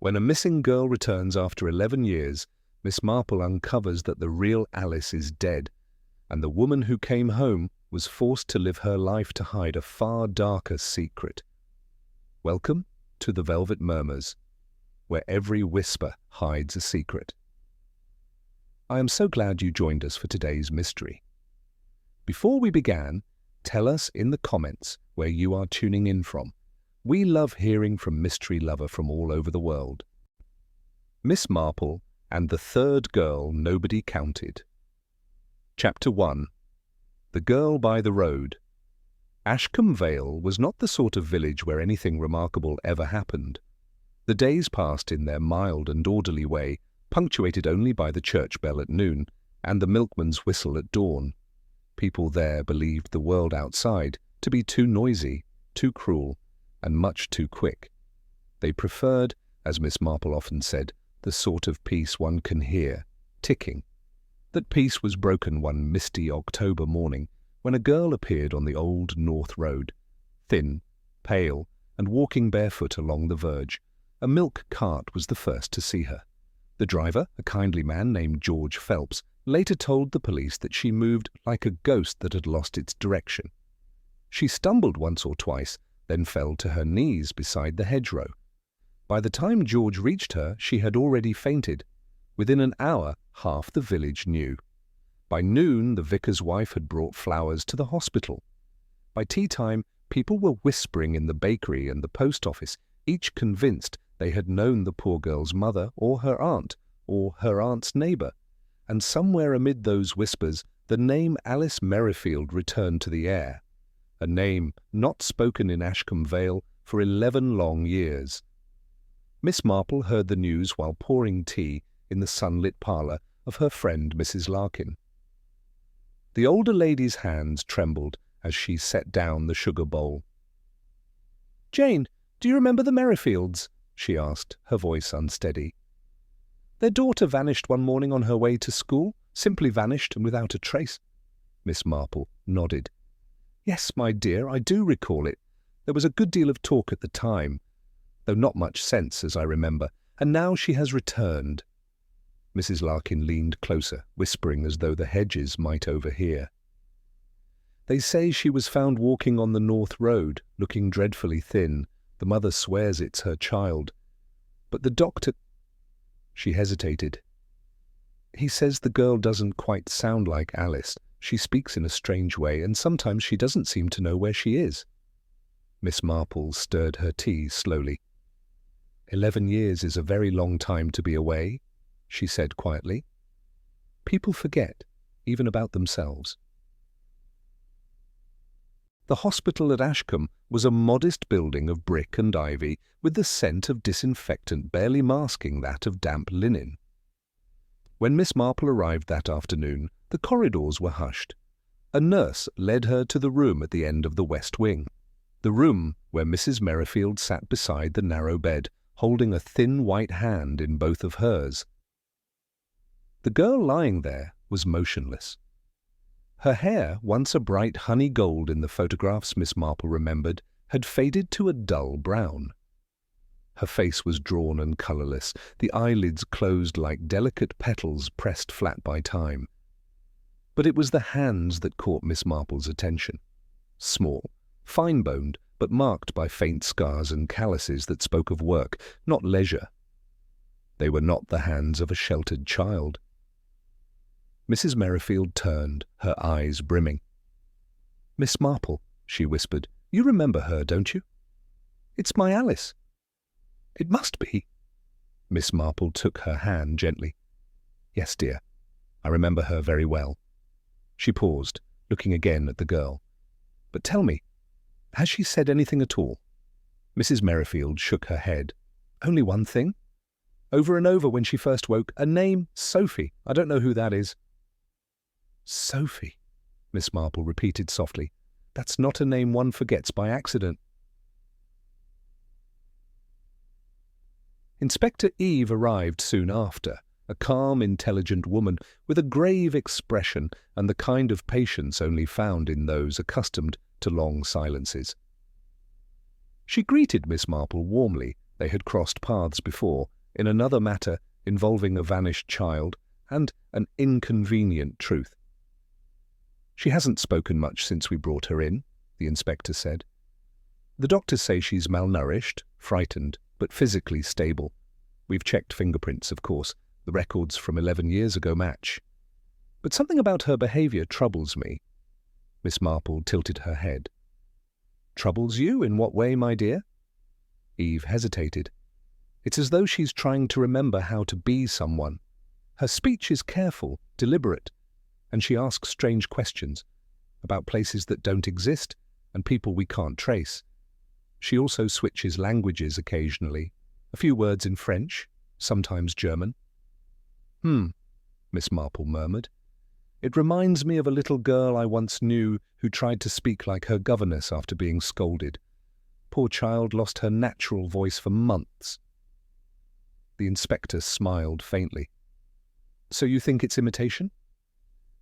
When a missing girl returns after 11 years, Miss Marple uncovers that the real Alice is dead, and the woman who came home was forced to live her life to hide a far darker secret. Welcome to the Velvet Murmurs, where every whisper hides a secret. I am so glad you joined us for today's mystery. Before we began, tell us in the comments where you are tuning in from. We love hearing from mystery lovers from all over the world. Miss Marple and the third girl nobody counted. Chapter 1. The Girl by the Road. Ashcombe Vale was not the sort of village where anything remarkable ever happened. The days passed in their mild and orderly way, punctuated only by the church bell at noon and the milkman's whistle at dawn. People there believed the world outside to be too noisy, too cruel, and much too quick. They preferred, as Miss Marple often said, the sort of peace one can hear, ticking. That peace was broken one misty October morning when a girl appeared on the old North Road, thin, pale, and walking barefoot along the verge. A milk cart was the first to see her. The driver, a kindly man named George Phelps, later told the police that she moved like a ghost that had lost its direction. She stumbled once or twice, then fell to her knees beside the hedgerow. By the time George reached her, she had already fainted. Within an hour, half the village knew. By noon, the vicar's wife had brought flowers to the hospital. By tea-time, people were whispering in the bakery and the post office, each convinced they had known the poor girl's mother or her aunt's neighbour. And somewhere amid those whispers, the name Alice Merrifield returned to the air. A name not spoken in Ashcombe Vale for 11 long years. Miss Marple heard the news while pouring tea in the sunlit parlour of her friend Mrs. Larkin. The older lady's hands trembled as she set down the sugar bowl. "Jane, do you remember the Merrifields?" she asked, her voice unsteady. "Their daughter vanished one morning on her way to school, simply vanished and without a trace." Miss Marple nodded. "Yes, my dear, I do recall it. There was a good deal of talk at the time, though not much sense, as I remember, and now she has returned." Mrs. Larkin leaned closer, whispering as though the hedges might overhear. "They say she was found walking on the North Road, looking dreadfully thin. The mother swears it's her child. But the doctor—" She hesitated. "He says the girl doesn't quite sound like Alice. She speaks in a strange way, and sometimes she doesn't seem to know where she is." Miss Marple stirred her tea slowly. 11 years is a very long time to be away," she said quietly. "People forget, even about themselves." The hospital at Ashcombe was a modest building of brick and ivy with the scent of disinfectant barely masking that of damp linen. When Miss Marple arrived that afternoon, the corridors were hushed. A nurse led her to the room at the end of the west wing, the room where Mrs. Merrifield sat beside the narrow bed, holding a thin white hand in both of hers. The girl lying there was motionless. Her hair, once a bright honey gold in the photographs Miss Marple remembered, had faded to a dull brown. Her face was drawn and colourless, the eyelids closed like delicate petals pressed flat by time. But it was the hands that caught Miss Marple's attention. Small, fine-boned, but marked by faint scars and calluses that spoke of work, not leisure. They were not the hands of a sheltered child. Mrs. Merrifield turned, her eyes brimming. "Miss Marple," she whispered, "you remember her, don't you?" "It's my Alice." "It must be." Miss Marple took her hand gently. "Yes, dear, I remember her very well." She paused, looking again at the girl. "But tell me, has she said anything at all?" Mrs. Merrifield shook her head. "Only one thing. Over and over when she first woke, a name, Sophie. I don't know who that is." "Sophie," Miss Marple repeated softly. "That's not a name one forgets by accident." Inspector Eve arrived soon after, a calm, intelligent woman with a grave expression and the kind of patience only found in those accustomed to long silences. She greeted Miss Marple warmly, They had crossed paths before, in another matter involving a vanished child and an inconvenient truth. "She hasn't spoken much since we brought her in," the inspector said. "The doctors say she's malnourished, frightened, but physically stable. We've checked fingerprints, of course. The records from 11 years ago match. But something about her behaviour troubles me." Miss Marple tilted her head. "Troubles you? In what way, my dear?" Eve hesitated. "It's as though she's trying to remember how to be someone. Her speech is careful, deliberate, and she asks strange questions about places that don't exist and people we can't trace. She also switches languages occasionally, a few words in French, sometimes German." Miss Marple murmured. "It reminds me of a little girl I once knew who tried to speak like her governess after being scolded. Poor child lost her natural voice for months." The inspector smiled faintly. "So you think it's imitation?"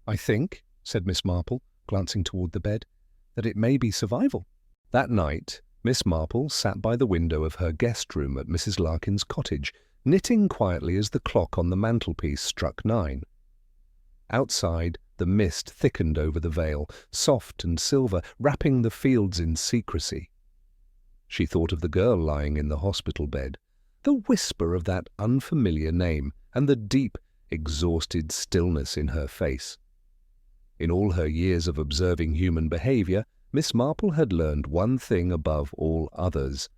"I think," said Miss Marple, glancing toward the bed, "that it may be survival." That night, Miss Marple sat by the window of her guest room at Mrs. Larkin's cottage, knitting quietly as the clock on the mantelpiece struck 9. Outside, the mist thickened over the vale, soft and silver, wrapping the fields in secrecy. She thought of the girl lying in the hospital bed, the whisper of that unfamiliar name, and the deep, exhausted stillness in her face. In all her years of observing human behaviour, Miss Marple had learned one thing above all others.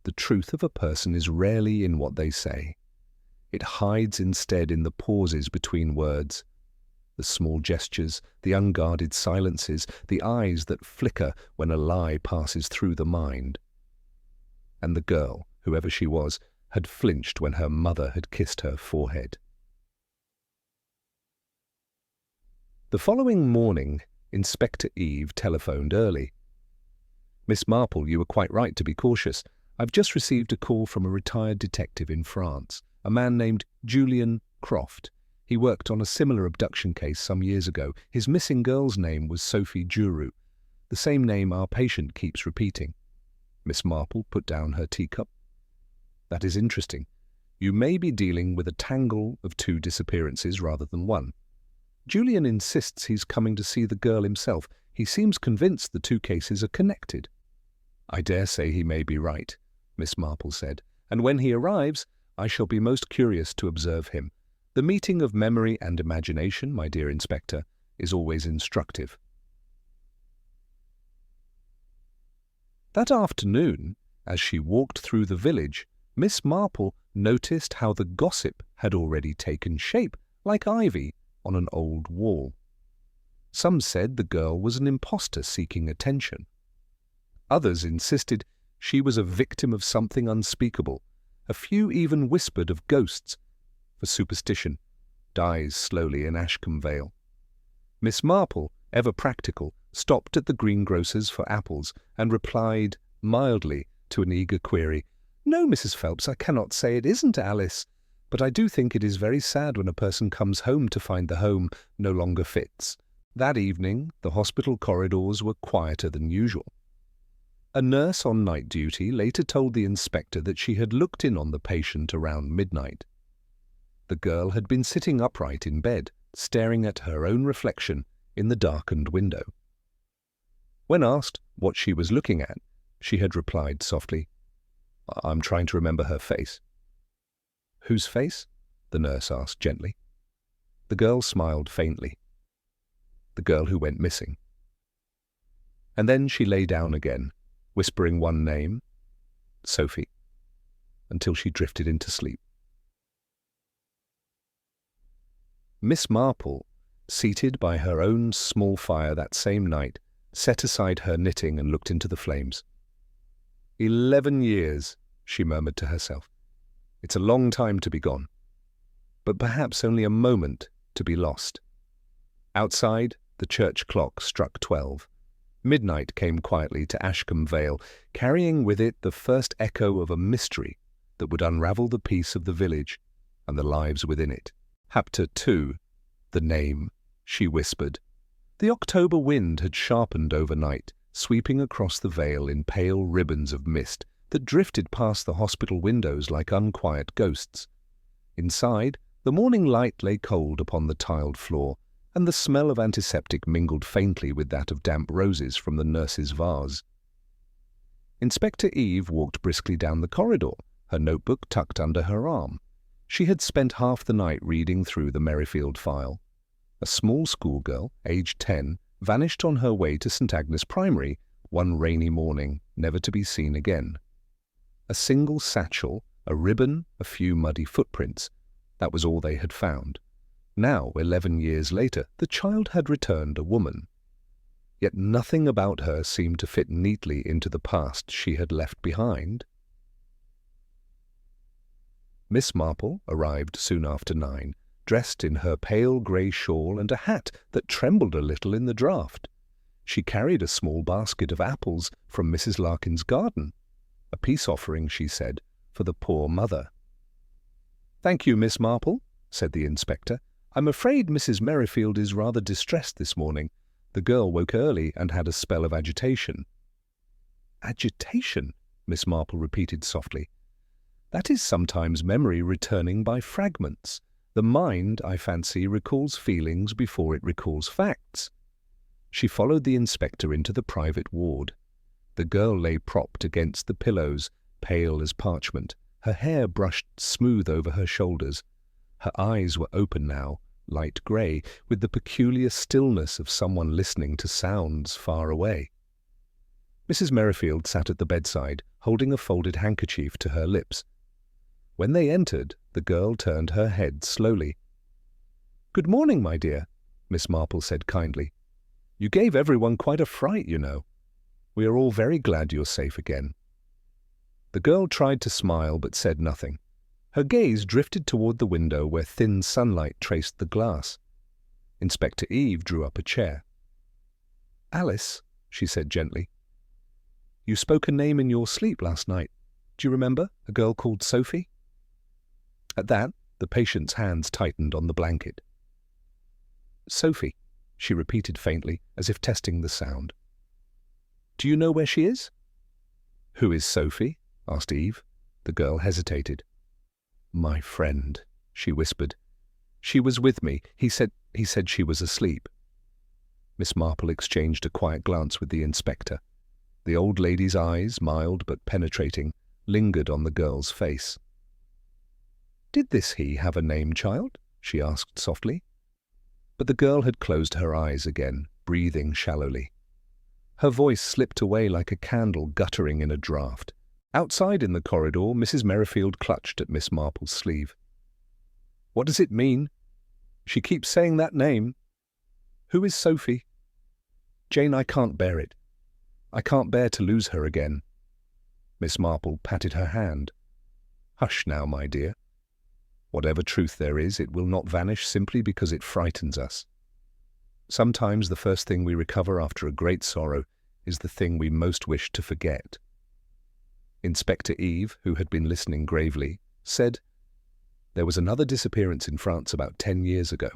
The truth of a person is rarely in what they say. It hides instead in the pauses between words, the small gestures, the unguarded silences, the eyes that flicker when a lie passes through the mind. And the girl, whoever she was, had flinched when her mother had kissed her forehead. The following morning, Inspector Eve telephoned early. "Miss Marple, you were quite right to be cautious. I've just received a call from a retired detective in France, a man named Julian Croft. He worked on a similar abduction case some years ago. His missing girl's name was Sophie Juru, the same name our patient keeps repeating." Miss Marple put down her teacup. "That is interesting. You may be dealing with a tangle of 2 disappearances rather than 1. Julian insists he's coming to see the girl himself. He seems convinced the 2 cases are connected." "I dare say he may be right," Miss Marple said, "and when he arrives, I shall be most curious to observe him. The meeting of memory and imagination, my dear Inspector, is always instructive." That afternoon, as she walked through the village, Miss Marple noticed how the gossip had already taken shape, like ivy on an old wall. Some said the girl was an impostor seeking attention. Others insisted she was a victim of something unspeakable. A few even whispered of ghosts, for superstition dies slowly in Ashcombe Vale. Miss Marple, ever practical, stopped at the greengrocer's for apples and replied mildly to an eager query, "No, Mrs. Phelps, I cannot say it isn't Alice, but I do think it is very sad when a person comes home to find the home no longer fits." That evening, the hospital corridors were quieter than usual. A nurse on night duty later told the inspector that she had looked in on the patient around midnight. The girl had been sitting upright in bed, staring at her own reflection in the darkened window. When asked what she was looking at, she had replied softly, "I'm trying to remember her face." "Whose face?" the nurse asked gently. The girl smiled faintly. "The girl who went missing." And then she lay down again, whispering one name, Sophie, until she drifted into sleep. Miss Marple, seated by her own small fire that same night, set aside her knitting and looked into the flames. 11 years, she murmured to herself. It's a long time to be gone, but perhaps only a moment to be lost. Outside, the church clock struck 12. Midnight came quietly to Ashcombe Vale, carrying with it the first echo of a mystery that would unravel the peace of the village and the lives within it. Chapter 2. The name, she whispered. The October wind had sharpened overnight, sweeping across the vale in pale ribbons of mist that drifted past the hospital windows like unquiet ghosts. Inside, the morning light lay cold upon the tiled floor, and the smell of antiseptic mingled faintly with that of damp roses from the nurse's vase. Inspector Eve walked briskly down the corridor, her notebook tucked under her arm. She had spent half the night reading through the Merrifield file. A small schoolgirl, aged 10, vanished on her way to St. Agnes Primary one rainy morning, never to be seen again. A single satchel, a ribbon, a few muddy footprints. That was all they had found. Now, 11 years later, the child had returned a woman. Yet nothing about her seemed to fit neatly into the past she had left behind. Miss Marple arrived soon after 9, dressed in her pale grey shawl and a hat that trembled a little in the draught. She carried a small basket of apples from Mrs. Larkin's garden, a peace offering, she said, for the poor mother. "Thank you, Miss Marple," said the inspector. "I'm afraid Mrs. Merrifield is rather distressed this morning. The girl woke early and had a spell of agitation." "Agitation?" Miss Marple repeated softly. "That is sometimes memory returning by fragments. The mind, I fancy, recalls feelings before it recalls facts." She followed the inspector into the private ward. The girl lay propped against the pillows, pale as parchment, her hair brushed smooth over her shoulders. Her eyes were open now, light grey, with the peculiar stillness of someone listening to sounds far away. Mrs. Merrifield sat at the bedside, holding a folded handkerchief to her lips. When they entered, the girl turned her head slowly. "Good morning, my dear," Miss Marple said kindly. "You gave everyone quite a fright, you know. We are all very glad you're safe again." The girl tried to smile but said nothing. Her gaze drifted toward the window where thin sunlight traced the glass. Inspector Eve drew up a chair. "Alice," she said gently, "you spoke a name in your sleep last night. Do you remember? A girl called Sophie?" At that, the patient's hands tightened on the blanket. "Sophie," she repeated faintly, as if testing the sound. "Do you know where she is?" "Who is Sophie?" asked Eve. The girl hesitated. "My friend," she whispered. "She was with me. He said she was asleep." Miss Marple exchanged a quiet glance with the inspector. The old lady's eyes, mild but penetrating, lingered on the girl's face. "Did this he have a name, child?" she asked softly. But the girl had closed her eyes again, breathing shallowly. Her voice slipped away like a candle guttering in a draught. Outside in the corridor, Mrs. Merrifield clutched at Miss Marple's sleeve. "What does it mean? She keeps saying that name. Who is Sophie? Jane, I can't bear it. I can't bear to lose her again." Miss Marple patted her hand. "Hush now, my dear. Whatever truth there is, it will not vanish simply because it frightens us. Sometimes the first thing we recover after a great sorrow is the thing we most wish to forget." Inspector Eve, who had been listening gravely, said, "There was another disappearance in France about 10 years ago.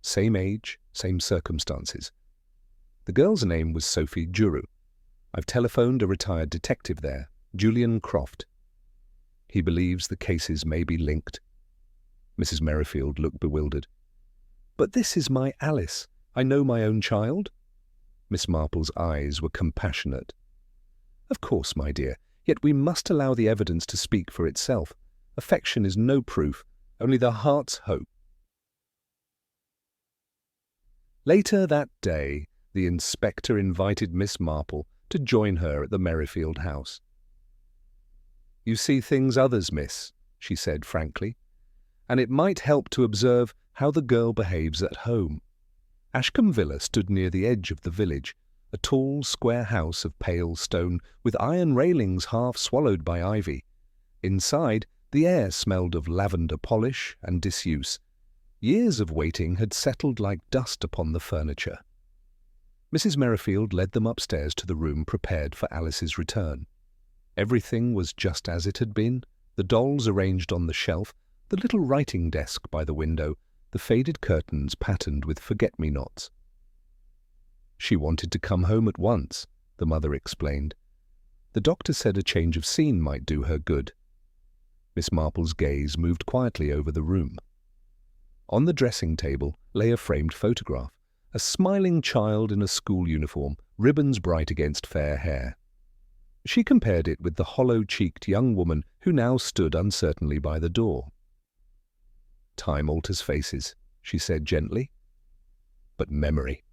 Same age, same circumstances. The girl's name was Sophie Juru. I've telephoned a retired detective there, Julian Croft. He believes the cases may be linked." Mrs. Merrifield looked bewildered. "But this is my Alice. I know my own child." Miss Marple's eyes were compassionate. "Of course, my dear. Yet we must allow the evidence to speak for itself. Affection is no proof, only the heart's hope." Later that day, the inspector invited Miss Marple to join her at the Merrifield house. "You see things others miss," she said frankly, "and it might help to observe how the girl behaves at home." Ashcombe Villa stood near the edge of the village, a tall, square house of pale stone with iron railings half swallowed by ivy. Inside, the air smelled of lavender polish and disuse. Years of waiting had settled like dust upon the furniture. Mrs. Merrifield led them upstairs to the room prepared for Alice's return. Everything was just as it had been, the dolls arranged on the shelf, the little writing desk by the window, the faded curtains patterned with forget-me-nots. "She wanted to come home at once," the mother explained. The doctor said a change of scene might do her good. Miss Marple's gaze moved quietly over the room. On the dressing table lay a framed photograph, a smiling child in a school uniform, ribbons bright against fair hair. She compared it with the hollow-cheeked young woman who now stood uncertainly by the door. "Time alters faces," she said gently. "But memory,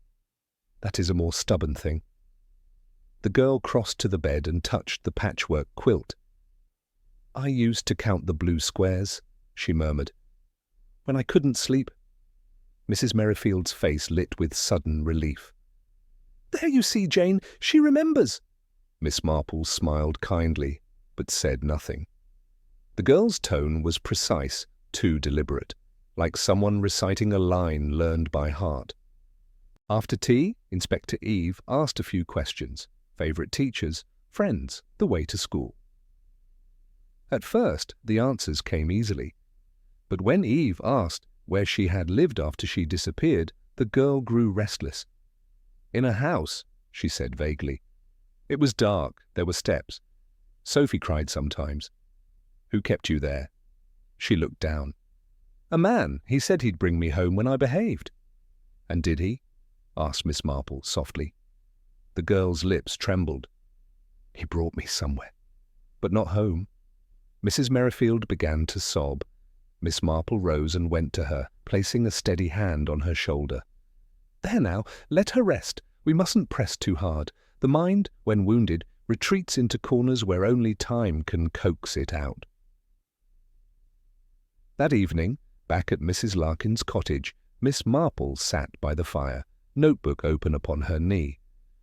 that is a more stubborn thing." The girl crossed to the bed and touched the patchwork quilt. "I used to count the blue squares," she murmured, "when I couldn't sleep." Mrs. Merrifield's face lit with sudden relief. "There you see, Jane, she remembers." Miss Marple smiled kindly, but said nothing. The girl's tone was precise, too deliberate, like someone reciting a line learned by heart. After tea, Inspector Eve asked a few questions: favourite teachers, friends, the way to school. At first, the answers came easily. But when Eve asked where she had lived after she disappeared, the girl grew restless. "In a house," she said vaguely. "It was dark, there were steps. Sophie cried sometimes." "Who kept you there?" She looked down. "A man. He said he'd bring me home when I behaved." "And did he?" asked Miss Marple softly. The girl's lips trembled. "He brought me somewhere, but not home." Mrs. Merrifield began to sob. Miss Marple rose and went to her, placing a steady hand on her shoulder. "There now, let her rest. We mustn't press too hard. The mind, when wounded, retreats into corners where only time can coax it out." That evening, back at Mrs. Larkin's cottage, Miss Marple sat by the fire, notebook open upon her knee.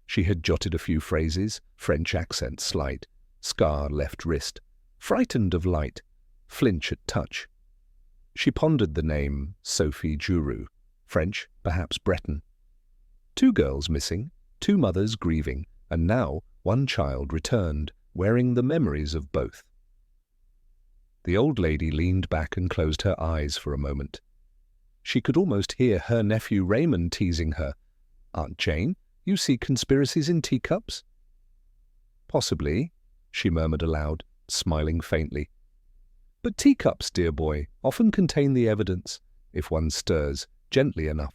She had jotted a few phrases, French accent slight, scar left wrist, frightened of light, flinch at touch. She pondered the name Sophie Juru, French, perhaps Breton. 2 girls missing, 2 mothers grieving, and now one child returned, wearing the memories of both. The old lady leaned back and closed her eyes for a moment. She could almost hear her nephew Raymond teasing her. "Aunt Jane, you see conspiracies in teacups?" "Possibly," she murmured aloud, smiling faintly. "But teacups, dear boy, often contain the evidence, if one stirs gently enough."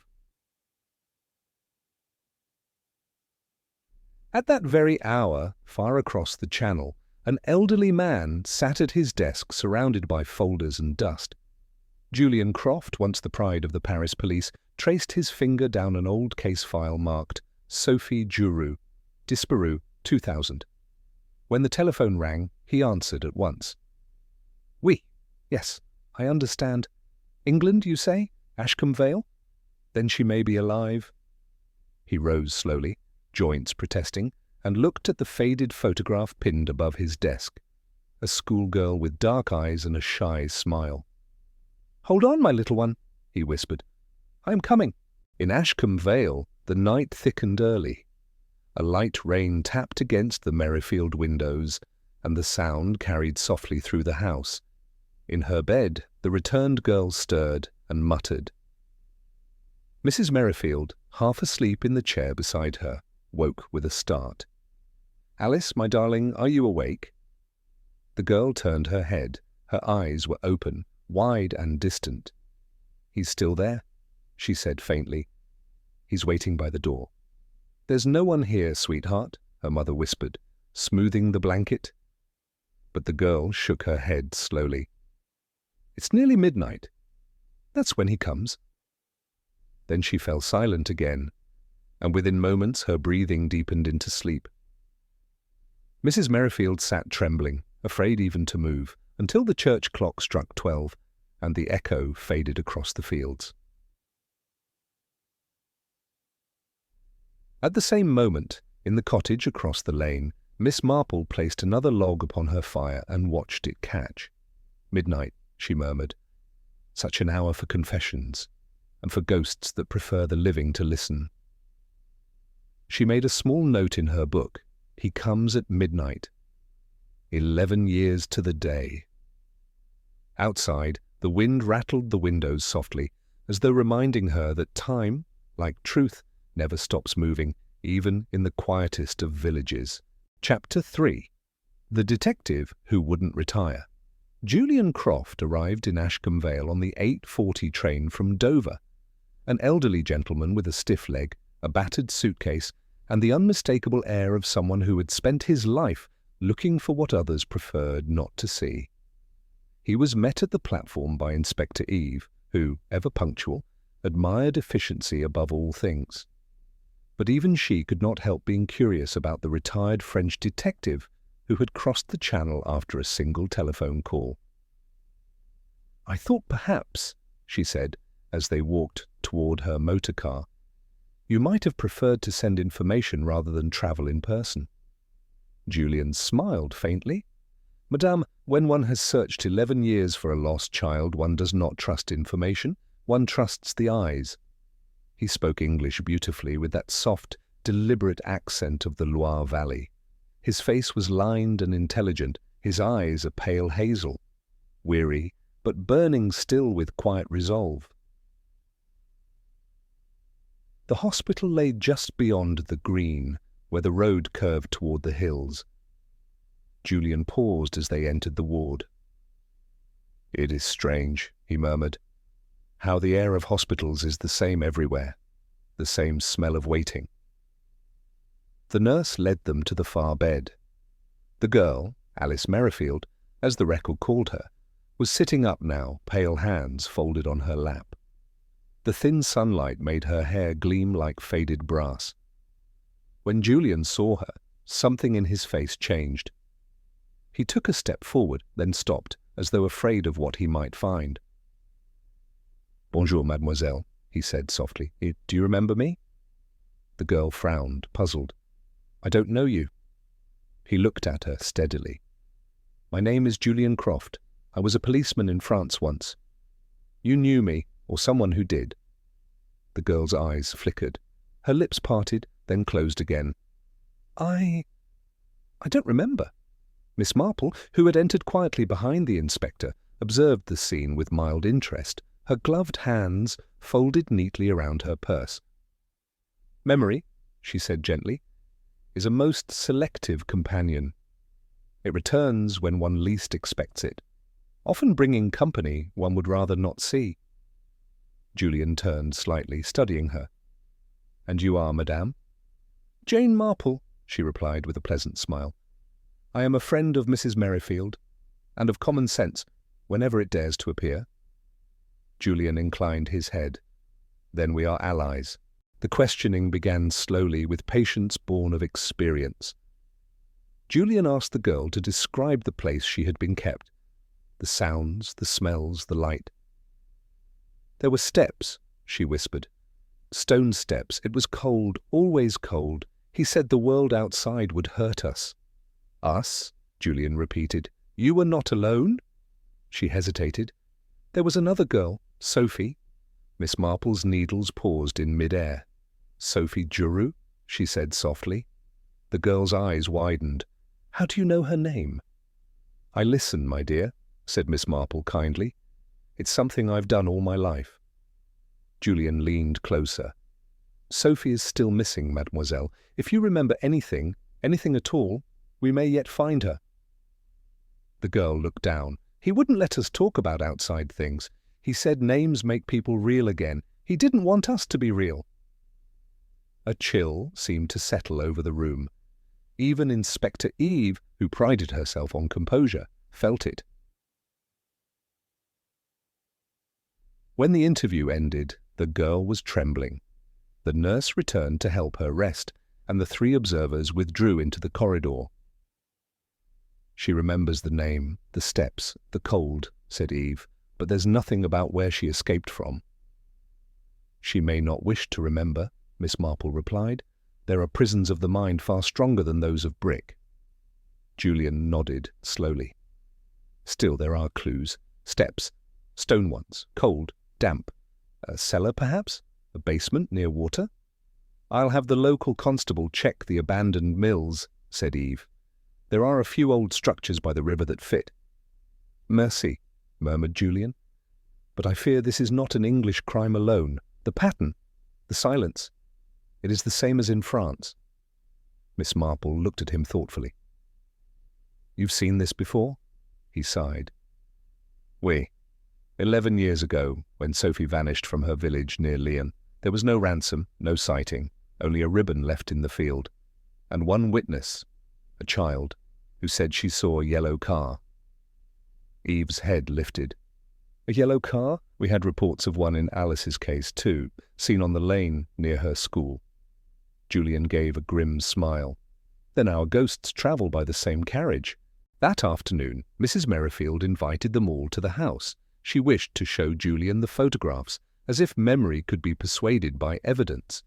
At that very hour, far across the channel, an elderly man sat at his desk surrounded by folders and dust. Julian Croft, once the pride of the Paris police, traced his finger down an old case file marked Sophie Juru, Disparu, 2000. When the telephone rang, he answered at once. "Oui, yes, I understand. England, you say? Ashcombe Vale? Then she may be alive." He rose slowly, joints protesting, and looked at the faded photograph pinned above his desk. A schoolgirl with dark eyes and a shy smile. "Hold on, my little one," he whispered. "I am coming." In Ashcombe Vale, the night thickened early. A light rain tapped against the Merrifield windows, and the sound carried softly through the house. In her bed, the returned girl stirred and muttered. Mrs. Merrifield, half asleep in the chair beside her, woke with a start. "Alice, my darling, are you awake?" The girl turned her head. Her eyes were open, wide and distant. "He's still there," she said faintly. "He's waiting by the door." "There's no one here, sweetheart," her mother whispered, smoothing the blanket. But the girl shook her head slowly. "It's nearly midnight. That's when he comes." Then she fell silent again, and within moments her breathing deepened into sleep. Mrs. Merrifield sat trembling, afraid even to move, until the church clock struck 12, and the echo faded across the fields. At the same moment, in the cottage across the lane, Miss Marple placed another log upon her fire and watched it catch. "Midnight," she murmured. "Such an hour for confessions, and for ghosts that prefer the living to listen." She made a small note in her book. "He comes at midnight. 11 years to the day." Outside, the wind rattled the windows softly, as though reminding her that time, like truth, never stops moving, even in the quietest of villages. Chapter 3. The detective who wouldn't retire. Julian Croft arrived in Ashcombe Vale on the 8:40 train from Dover. An elderly gentleman with a stiff leg, a battered suitcase, and the unmistakable air of someone who had spent his life looking for what others preferred not to see. He was met at the platform by Inspector Eve, who, ever punctual, admired efficiency above all things. But even she could not help being curious about the retired French detective who had crossed the channel after a single telephone call. "I thought perhaps," she said, as they walked toward her motor car, "you might have preferred to send information rather than travel in person." Julian smiled faintly. "Madame, when one has searched 11 years for a lost child, one does not trust information, one trusts the eyes." He spoke English beautifully with that soft, deliberate accent of the Loire Valley. His face was lined and intelligent, his eyes a pale hazel, weary, but burning still with quiet resolve. The hospital lay just beyond the green, where the road curved toward the hills. Julian paused as they entered the ward. "It is strange," he murmured, "how the air of hospitals is the same everywhere, the same smell of waiting." The nurse led them to the far bed. The girl, Alice Merrifield, as the record called her, was sitting up now, pale hands folded on her lap. The thin sunlight made her hair gleam like faded brass. When Julian saw her, something in his face changed. He took a step forward, then stopped, as though afraid of what he might find. "Bonjour, mademoiselle," he said softly. "Do you remember me?" The girl frowned, puzzled. "I don't know you." He looked at her steadily. "My name is Julian Croft. I was a policeman in France once. You knew me, or someone who did." The girl's eyes flickered. Her lips parted, then closed again. I don't remember." Miss Marple, who had entered quietly behind the inspector, observed the scene with mild interest, her gloved hands folded neatly around her purse. "Memory," she said gently, "is a most selective companion. It returns when one least expects it, often bringing company one would rather not see." Julian turned slightly, studying her. "And you are, madame?" "Jane Marple," she replied with a pleasant smile. "I am a friend of Mrs. Merrifield, and of common sense, whenever it dares to appear." Julian inclined his head. "Then we are allies." The questioning began slowly, with patience born of experience. Julian asked the girl to describe the place she had been kept, the sounds, the smells, the light. "There were steps," she whispered. "Stone steps. It was cold, always cold. He said the world outside would hurt us." "Us?" Julian repeated. "You were not alone?" She hesitated. "There was another girl, Sophie." Miss Marple's needles paused in mid-air. "Sophie Giroux?" she said softly. The girl's eyes widened. "How do you know her name?" "I listen, my dear," said Miss Marple kindly. "It's something I've done all my life." Julian leaned closer. "Sophie is still missing, mademoiselle. If you remember anything at all, we may yet find her." The girl looked down. "He wouldn't let us talk about outside things. He said names make people real again. He didn't want us to be real." A chill seemed to settle over the room. Even Inspector Eve, who prided herself on composure, felt it. When the interview ended, the girl was trembling. The nurse returned to help her rest, and the three observers withdrew into the corridor. "She remembers the name, the steps, the cold," said Eve, "but there's nothing about where she escaped from." "She may not wish to remember," Miss Marple replied. "There are prisons of the mind far stronger than those of brick." Julian nodded slowly. "Still there are clues. Steps. Stone ones. Cold. Damp. A cellar, perhaps? A basement near water?" "I'll have the local constable check the abandoned mills," said Eve. "There are a few old structures by the river that fit." "Merci," murmured Julian. "But I fear this is not an English crime alone. The pattern, the silence, it is the same as in France." Miss Marple looked at him thoughtfully. You've seen this before? He sighed. Oui. 11 years ago, when Sophie vanished from her village near Lyon, there was no ransom, no sighting, only a ribbon left in the field, and one witness, a child, who said she saw a yellow car. Eve's head lifted. A yellow car? We had reports of one in Alice's case too, seen on the lane near her school. Julian gave a grim smile. Then our ghosts travel by the same carriage. That afternoon, Mrs. Merrifield invited them all to the house. She wished to show Julian the photographs, as if memory could be persuaded by evidence.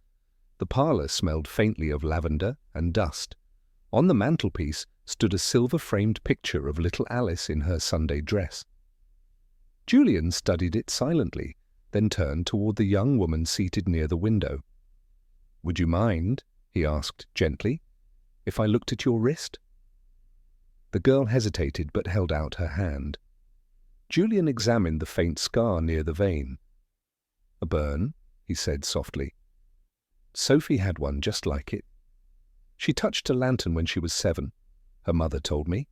The parlour smelled faintly of lavender and dust. On the mantelpiece stood a silver-framed picture of little Alice in her Sunday dress. Julian studied it silently, then turned toward the young woman seated near the window. "Would you mind," he asked gently, "if I looked at your wrist?" The girl hesitated but held out her hand. Julian examined the faint scar near the vein. "A burn," he said softly. "Sophie had one just like it. She touched a lantern when she was 7, her mother told me."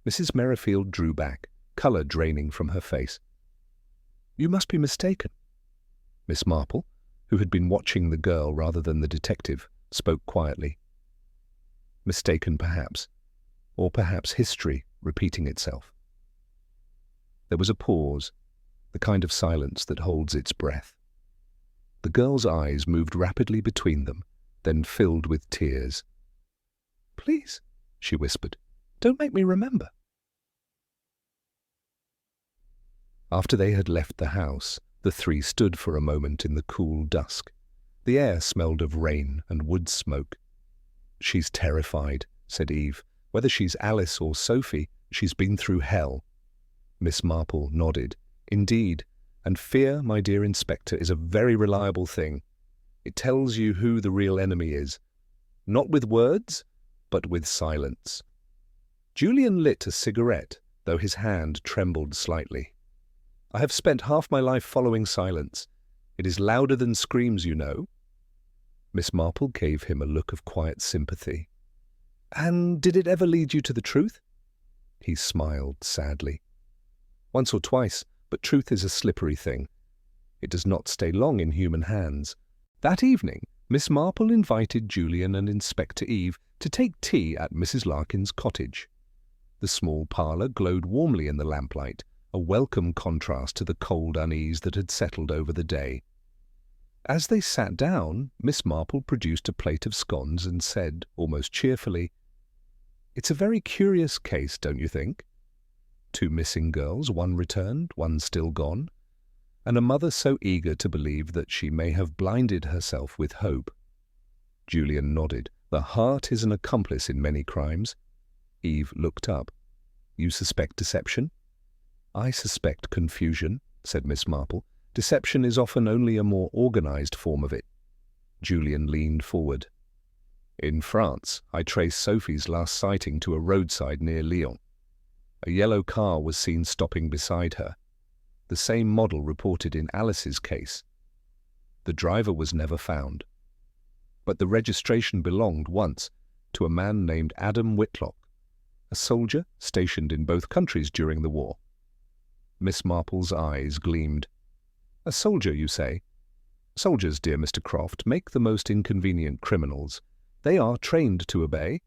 Mrs. Merrifield drew back, colour draining from her face. "You must be mistaken." Miss Marple, who had been watching the girl rather than the detective, spoke quietly. "Mistaken, perhaps, or perhaps history repeating itself." There was a pause, the kind of silence that holds its breath. The girl's eyes moved rapidly between them, then filled with tears. "Please," she whispered, "don't make me remember." After they had left the house, the three stood for a moment in the cool dusk. The air smelled of rain and wood smoke. "She's terrified," said Eve. "Whether she's Alice or Sophie, she's been through hell." Miss Marple nodded. "Indeed, and fear, my dear Inspector, is a very reliable thing. It tells you who the real enemy is, not with words, but with silence." Julian lit a cigarette, though his hand trembled slightly. "I have spent half my life following silence. It is louder than screams, you know." Miss Marple gave him a look of quiet sympathy. "And did it ever lead you to the truth?" He smiled sadly. "Once or twice, but truth is a slippery thing. It does not stay long in human hands." That evening, Miss Marple invited Julian and Inspector Eve to take tea at Mrs. Larkin's cottage. The small parlour glowed warmly in the lamplight, a welcome contrast to the cold unease that had settled over the day. As they sat down, Miss Marple produced a plate of scones and said, almost cheerfully, "It's a very curious case, don't you think? 2 missing girls, one returned, one still gone, and a mother so eager to believe that she may have blinded herself with hope." Julian nodded. "The heart is an accomplice in many crimes." Eve looked up. "You suspect deception?" "I suspect confusion," said Miss Marple. "Deception is often only a more organized form of it." Julian leaned forward. "In France, I traced Sophie's last sighting to a roadside near Lyon. A yellow car was seen stopping beside her, the same model reported in Alice's case. The driver was never found, but the registration belonged once to a man named Adam Whitlock, a soldier stationed in both countries during the war." Miss Marple's eyes gleamed. "A soldier, you say? Soldiers, dear Mr. Croft, make the most inconvenient criminals. They are trained to obey,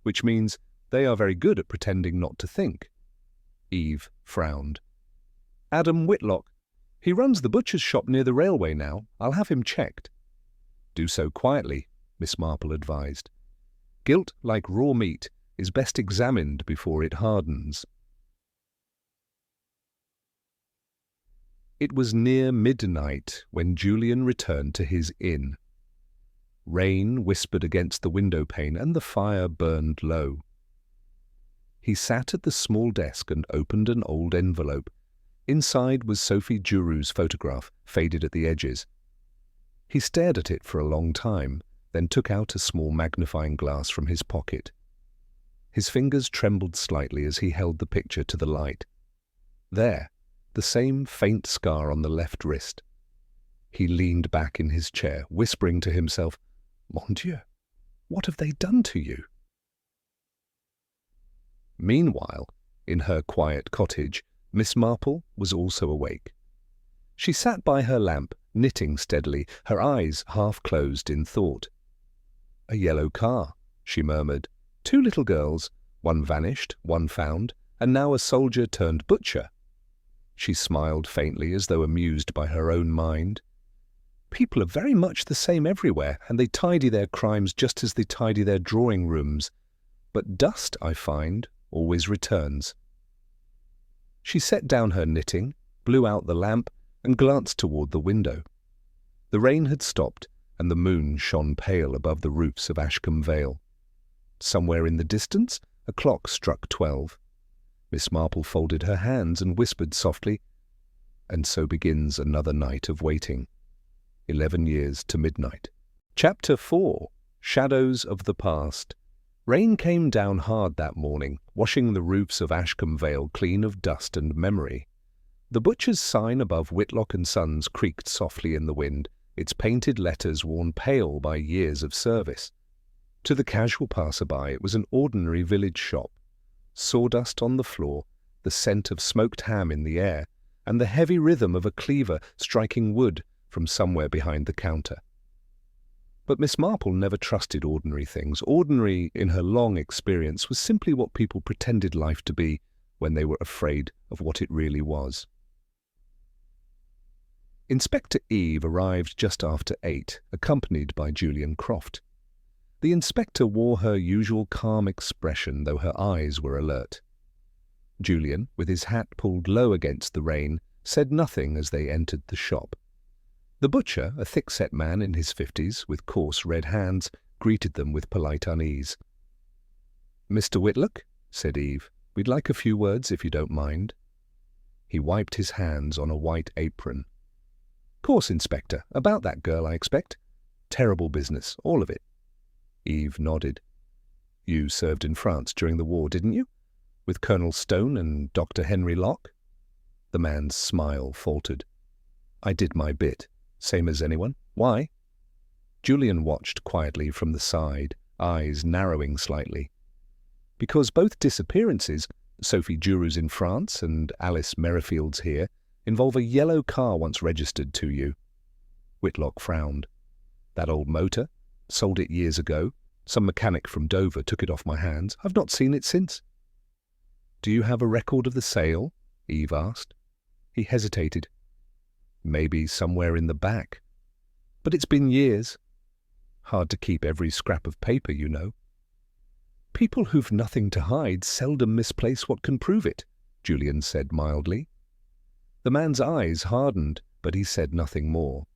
which means they are very good at pretending not to think." Eve frowned. "Adam Whitlock. He runs the butcher's shop near the railway now. I'll have him checked." "Do so quietly," Miss Marple advised. "Guilt, like raw meat, is best examined before it hardens." It was near midnight when Julian returned to his inn. Rain whispered against the window pane and the fire burned low. He sat at the small desk and opened an old envelope. Inside was Sophie Giroux's photograph, faded at the edges. He stared at it for a long time, then took out a small magnifying glass from his pocket. His fingers trembled slightly as he held the picture to the light. There, the same faint scar on the left wrist. He leaned back in his chair, whispering to himself, "Mon Dieu, what have they done to you?" Meanwhile, in her quiet cottage, Miss Marple was also awake. She sat by her lamp, knitting steadily, her eyes half closed in thought. "A yellow car," she murmured. "Two little girls, one vanished, one found, and now a soldier turned butcher." She smiled faintly as though amused by her own mind. People are very much the same everywhere, and they tidy their crimes just as they tidy their drawing rooms. But dust, I find, always returns. She set down her knitting, blew out the lamp, and glanced toward the window. The rain had stopped, and the moon shone pale above the roofs of Ashcombe Vale. Somewhere in the distance, a clock struck 12. Miss Marple folded her hands and whispered softly, "And so begins another night of waiting. 11 years to midnight." Chapter 4. Shadows of the Past. Rain came down hard that morning, washing the roofs of Ashcombe Vale clean of dust and memory. The butcher's sign above Whitlock and Sons creaked softly in the wind, its painted letters worn pale by years of service. To the casual passer-by it was an ordinary village shop. Sawdust on the floor, the scent of smoked ham in the air, and the heavy rhythm of a cleaver striking wood from somewhere behind the counter. But Miss Marple never trusted ordinary things. Ordinary, in her long experience, was simply what people pretended life to be when they were afraid of what it really was. Inspector Eve arrived just after 8, accompanied by Julian Croft. The inspector wore her usual calm expression, though her eyes were alert. Julian, with his hat pulled low against the rain, said nothing as they entered the shop. The butcher, a thick-set man in his 50s, with coarse red hands, greeted them with polite unease. "Mr. Whitlock," said Eve, "we'd like a few words, if you don't mind." He wiped his hands on a white apron. "Course, Inspector. About that girl, I expect. Terrible business, all of it." Eve nodded. "You served in France during the war, didn't you? With Colonel Stone and Dr. Henry Locke?" The man's smile faltered. "I did my bit. Same as anyone. Why?" Julian watched quietly from the side, eyes narrowing slightly. "Because both disappearances, Sophie Duru's in France and Alice Merrifield's here, involve a yellow car once registered to you." Whitlock frowned. "That old motor? Sold it years ago. Some mechanic from Dover took it off my hands. I've not seen it since." "Do you have a record of the sale?" Eve asked. He hesitated. "Maybe somewhere in the back. But it's been years. Hard to keep every scrap of paper, you know." "People who've nothing to hide seldom misplace what can prove it," Julian said mildly. The man's eyes hardened, but he said nothing more.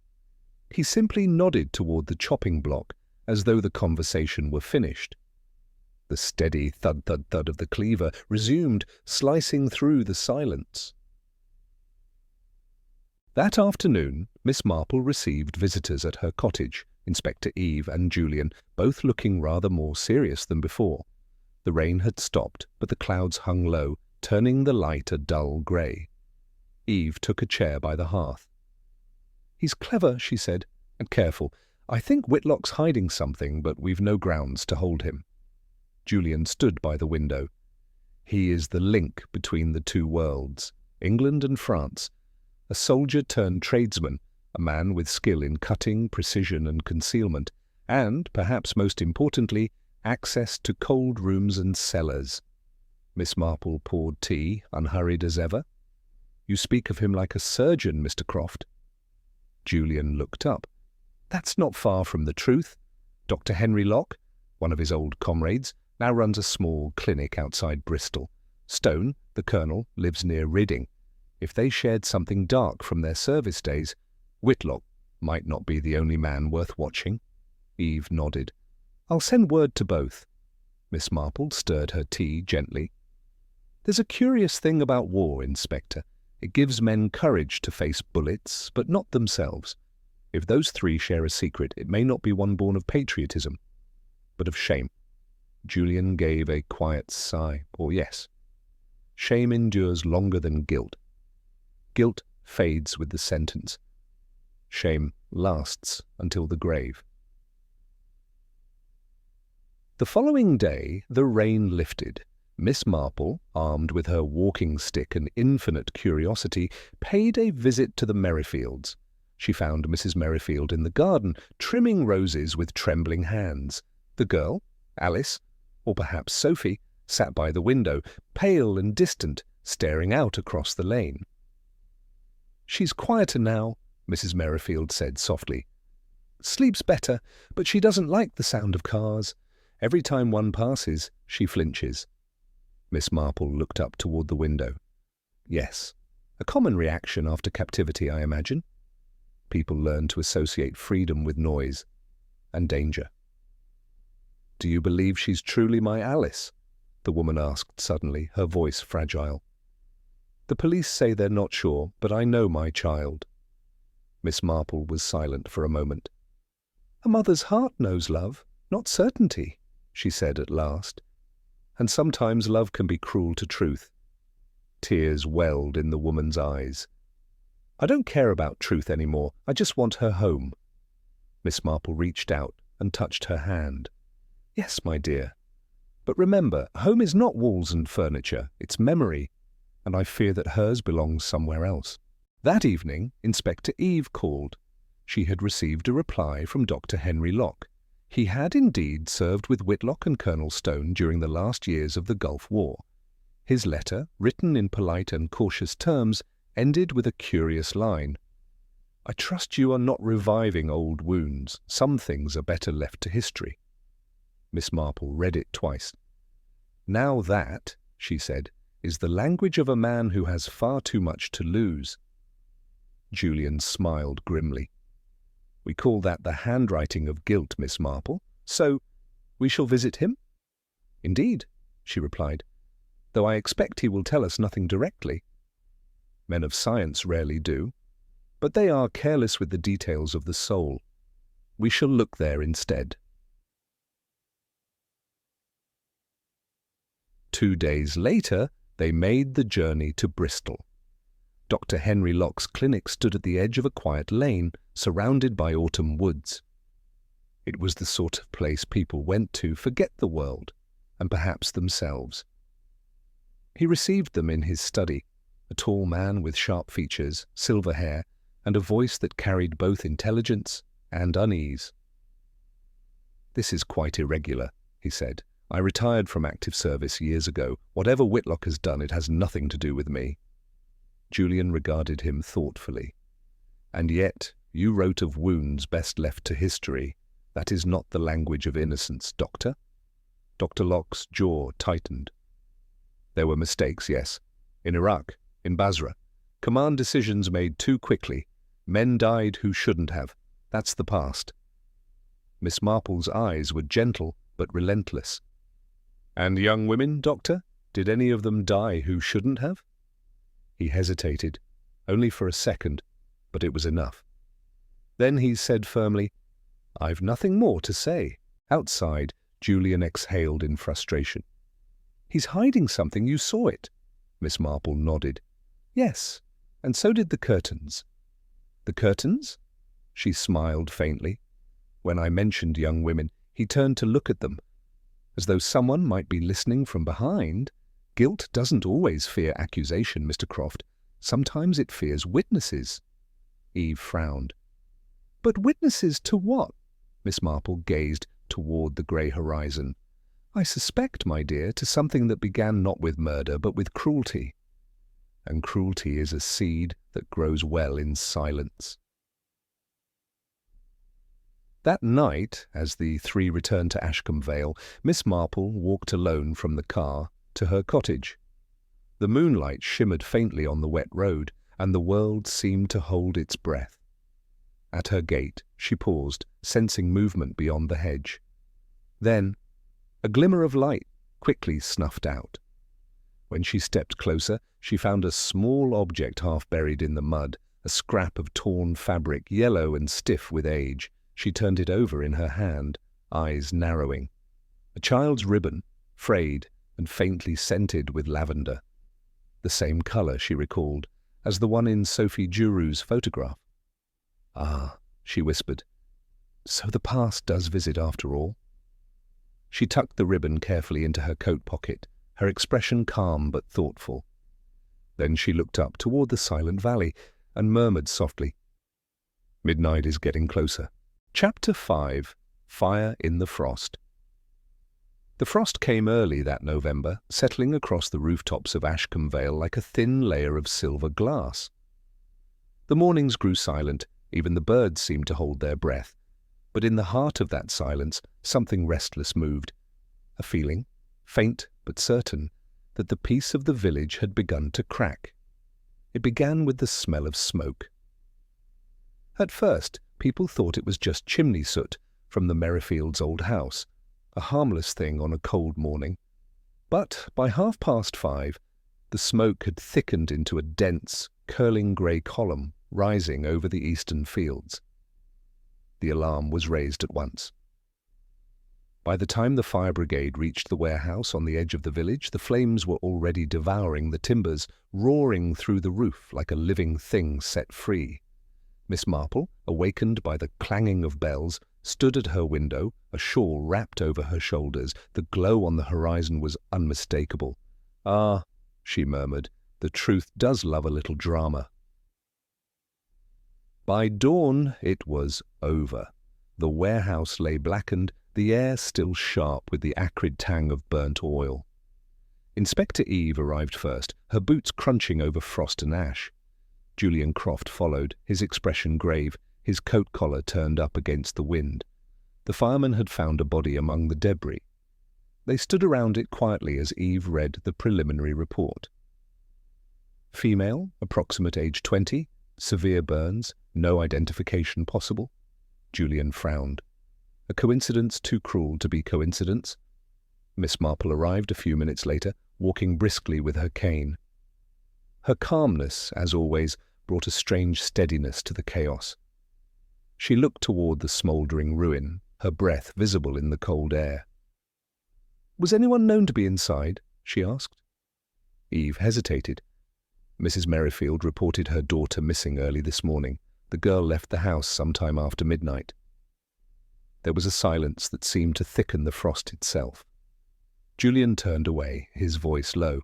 He simply nodded toward the chopping block, as though the conversation were finished. The steady thud-thud-thud of the cleaver resumed, slicing through the silence. That afternoon, Miss Marple received visitors at her cottage, Inspector Eve and Julian, both looking rather more serious than before. The rain had stopped, but the clouds hung low, turning the light a dull grey. Eve took a chair by the hearth. "He's clever," she said, "and careful. I think Whitlock's hiding something, but we've no grounds to hold him." Julian stood by the window. "He is the link between the two worlds, England and France. A soldier turned tradesman, a man with skill in cutting, precision and concealment, and, perhaps most importantly, access to cold rooms and cellars." Miss Marple poured tea, unhurried as ever. "You speak of him like a surgeon, Mr. Croft." Julian looked up. "That's not far from the truth. Dr. Henry Locke, one of his old comrades, now runs a small clinic outside Bristol. Stone, the colonel, lives near Reading. If they shared something dark from their service days, Whitlock might not be the only man worth watching." Eve nodded. "I'll send word to both." Miss Marple stirred her tea gently. "There's a curious thing about war, Inspector. It gives men courage to face bullets, but not themselves. If those three share a secret, it may not be one born of patriotism, but of shame." Julian gave a quiet sigh, or yes. Shame endures longer than guilt. Guilt fades with the sentence. Shame lasts until the grave. The following day, the rain lifted. Miss Marple, armed with her walking stick and infinite curiosity, paid a visit to the Merrifields. She found Mrs. Merrifield in the garden, trimming roses with trembling hands. The girl, Alice, or perhaps Sophie, sat by the window, pale and distant, staring out across the lane. "She's quieter now," Mrs. Merrifield said softly. "Sleeps better, but she doesn't like the sound of cars. Every time one passes, she flinches." Miss Marple looked up toward the window. "Yes, a common reaction after captivity, I imagine. People learn to associate freedom with noise and danger." "Do you believe she's truly my Alice?" the woman asked suddenly, her voice fragile. "The police say they're not sure, but I know my child." Miss Marple was silent for a moment. "A mother's heart knows love, not certainty," she said at last. "And sometimes love can be cruel to truth." Tears welled in the woman's eyes. "I don't care about truth anymore. I just want her home." Miss Marple reached out and touched her hand. "Yes, my dear. But remember, home is not walls and furniture. It's memory, and I fear that hers belongs somewhere else." That evening, Inspector Eve called. She had received a reply from Dr. Henry Locke. He had indeed served with Whitlock and Colonel Stone during the last years of the Gulf War. His letter, written in polite and cautious terms, ended with a curious line. "I trust you are not reviving old wounds. Some things are better left to history." Miss Marple read it twice. "Now that," she said, "is the language of a man who has far too much to lose." Julian smiled grimly. "We call that the handwriting of guilt, Miss Marple. So, we shall visit him?" "Indeed," she replied, "though I expect he will tell us nothing directly. Men of science rarely do, but they are careless with the details of the soul. We shall look there instead." 2 days later, they made the journey to Bristol. Dr. Henry Locke's clinic stood at the edge of a quiet lane, surrounded by autumn woods. It was the sort of place people went to forget the world, and perhaps themselves. He received them in his study, a tall man with sharp features, silver hair, and a voice that carried both intelligence and unease. "This is quite irregular," he said. "I retired from active service years ago. Whatever Whitlock has done, it has nothing to do with me." Julian regarded him thoughtfully. "And yet, you wrote of wounds best left to history. That is not the language of innocence, Doctor." Dr. Locke's jaw tightened. "There were mistakes, yes. In Iraq, in Basra. Command decisions made too quickly. Men died who shouldn't have. That's the past." Miss Marple's eyes were gentle but relentless. "And young women, Doctor? Did any of them die who shouldn't have?" He hesitated, only for a second, but it was enough. Then he said firmly, "I've nothing more to say." Outside, Julian exhaled in frustration. "He's hiding something, you saw it." Miss Marple nodded. "Yes, and so did the curtains." "The curtains?" She smiled faintly. When I mentioned young women, he turned to look at them, as though someone might be listening from behind. "Guilt doesn't always fear accusation, Mr. Croft. Sometimes it fears witnesses." Eve frowned. "But witnesses to what?" Miss Marple gazed toward the grey horizon. "I suspect, my dear, to something that began not with murder, but with cruelty. And cruelty is a seed that grows well in silence." That night, as the three returned to Ashcombe Vale, Miss Marple walked alone from the car to her cottage. The moonlight shimmered faintly on the wet road, and the world seemed to hold its breath. At her gate, she paused, sensing movement beyond the hedge. Then, a glimmer of light quickly snuffed out. When she stepped closer, she found a small object half buried in the mud, a scrap of torn fabric, yellow and stiff with age. She turned it over in her hand, eyes narrowing. A child's ribbon, frayed and faintly scented with lavender. The same colour, she recalled, as the one in Sophie Juru's photograph. "Ah," she whispered, "so the past does visit after all." She tucked the ribbon carefully into her coat pocket, her expression calm but thoughtful. Then she looked up toward the silent valley and murmured softly, "Midnight is getting closer." Chapter 5. Fire in the Frost. The frost came early that November, settling across the rooftops of Ashcombe Vale like a thin layer of silver glass. The mornings grew silent, even the birds seemed to hold their breath. But in the heart of that silence, something restless moved. A feeling, faint but certain, that the peace of the village had begun to crack. It began with the smell of smoke. At first, people thought it was just chimney soot from the Merrifields' old house, a harmless thing on a cold morning. But by 5:30, the smoke had thickened into a dense, curling grey column rising over the eastern fields. The alarm was raised at once. By the time the fire brigade reached the warehouse on the edge of the village, the flames were already devouring the timbers, roaring through the roof like a living thing set free. Miss Marple, awakened by the clanging of bells, stood at her window, a shawl wrapped over her shoulders. The glow on the horizon was unmistakable. "Ah," she murmured, "the truth does love a little drama." By dawn it was over. The warehouse lay blackened, the air still sharp with the acrid tang of burnt oil. Inspector Eve arrived first, her boots crunching over frost and ash. Julian Croft followed, his expression grave, his coat collar turned up against the wind. The fireman had found a body among the debris. They stood around it quietly as Eve read the preliminary report. Female, approximate age 20, severe burns, no identification possible. Julian frowned. A coincidence too cruel to be coincidence. Miss Marple arrived a few minutes later, walking briskly with her cane. Her calmness, as always, brought a strange steadiness to the chaos. She looked toward the smouldering ruin, her breath visible in the cold air. "Was anyone known to be inside?" she asked. Eve hesitated. Mrs. Merrifield reported her daughter missing early this morning. The girl left the house sometime after midnight. There was a silence that seemed to thicken the frost itself. Julian turned away, his voice low.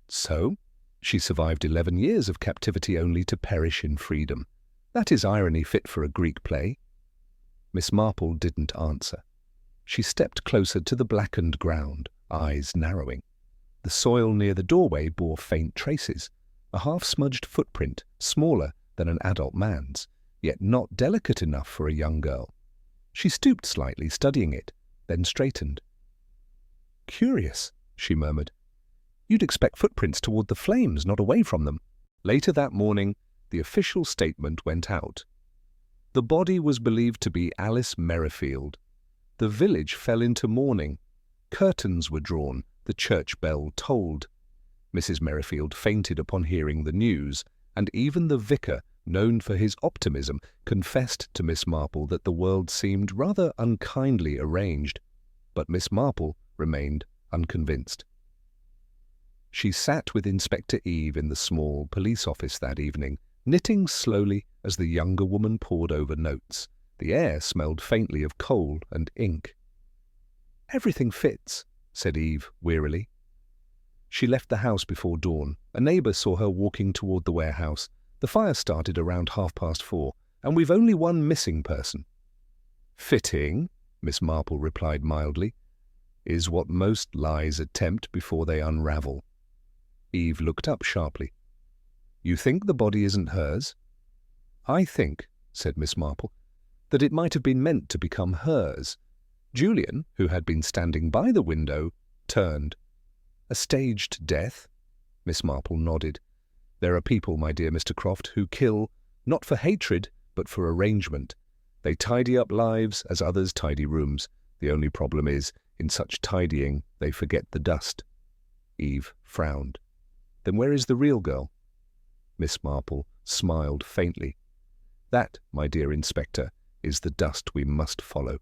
"So? She survived 11 years of captivity only to perish in freedom. That is irony fit for a Greek play." Miss Marple didn't answer. She stepped closer to the blackened ground, eyes narrowing. The soil near the doorway bore faint traces, a half-smudged footprint, smaller than an adult man's, yet not delicate enough for a young girl. She stooped slightly, studying it, then straightened. "Curious," she murmured. "You'd expect footprints toward the flames, not away from them." Later that morning, the official statement went out. The body was believed to be Alice Merrifield. The village fell into mourning. Curtains were drawn, the church bell tolled. Mrs. Merrifield fainted upon hearing the news, and even the vicar, known for his optimism, confessed to Miss Marple that the world seemed rather unkindly arranged. But Miss Marple remained unconvinced. She sat with Inspector Eve in the small police office that evening, knitting slowly as the younger woman pored over notes. The air smelled faintly of coal and ink. "Everything fits," said Eve wearily. She left the house before dawn. A neighbour saw her walking toward the warehouse. The fire started around 4:30, and we've only one missing person. "Fitting," Miss Marple replied mildly, "is what most lies attempt before they unravel." Eve looked up sharply. "You think the body isn't hers?" "I think," said Miss Marple, "that it might have been meant to become hers." Julian, who had been standing by the window, turned. "A staged death?" Miss Marple nodded. "There are people, my dear Mr. Croft, who kill, not for hatred, but for arrangement. They tidy up lives as others tidy rooms. The only problem is, in such tidying, they forget the dust." Eve frowned. "Then where is the real girl?" Miss Marple smiled faintly. "That, my dear Inspector, is the dust we must follow."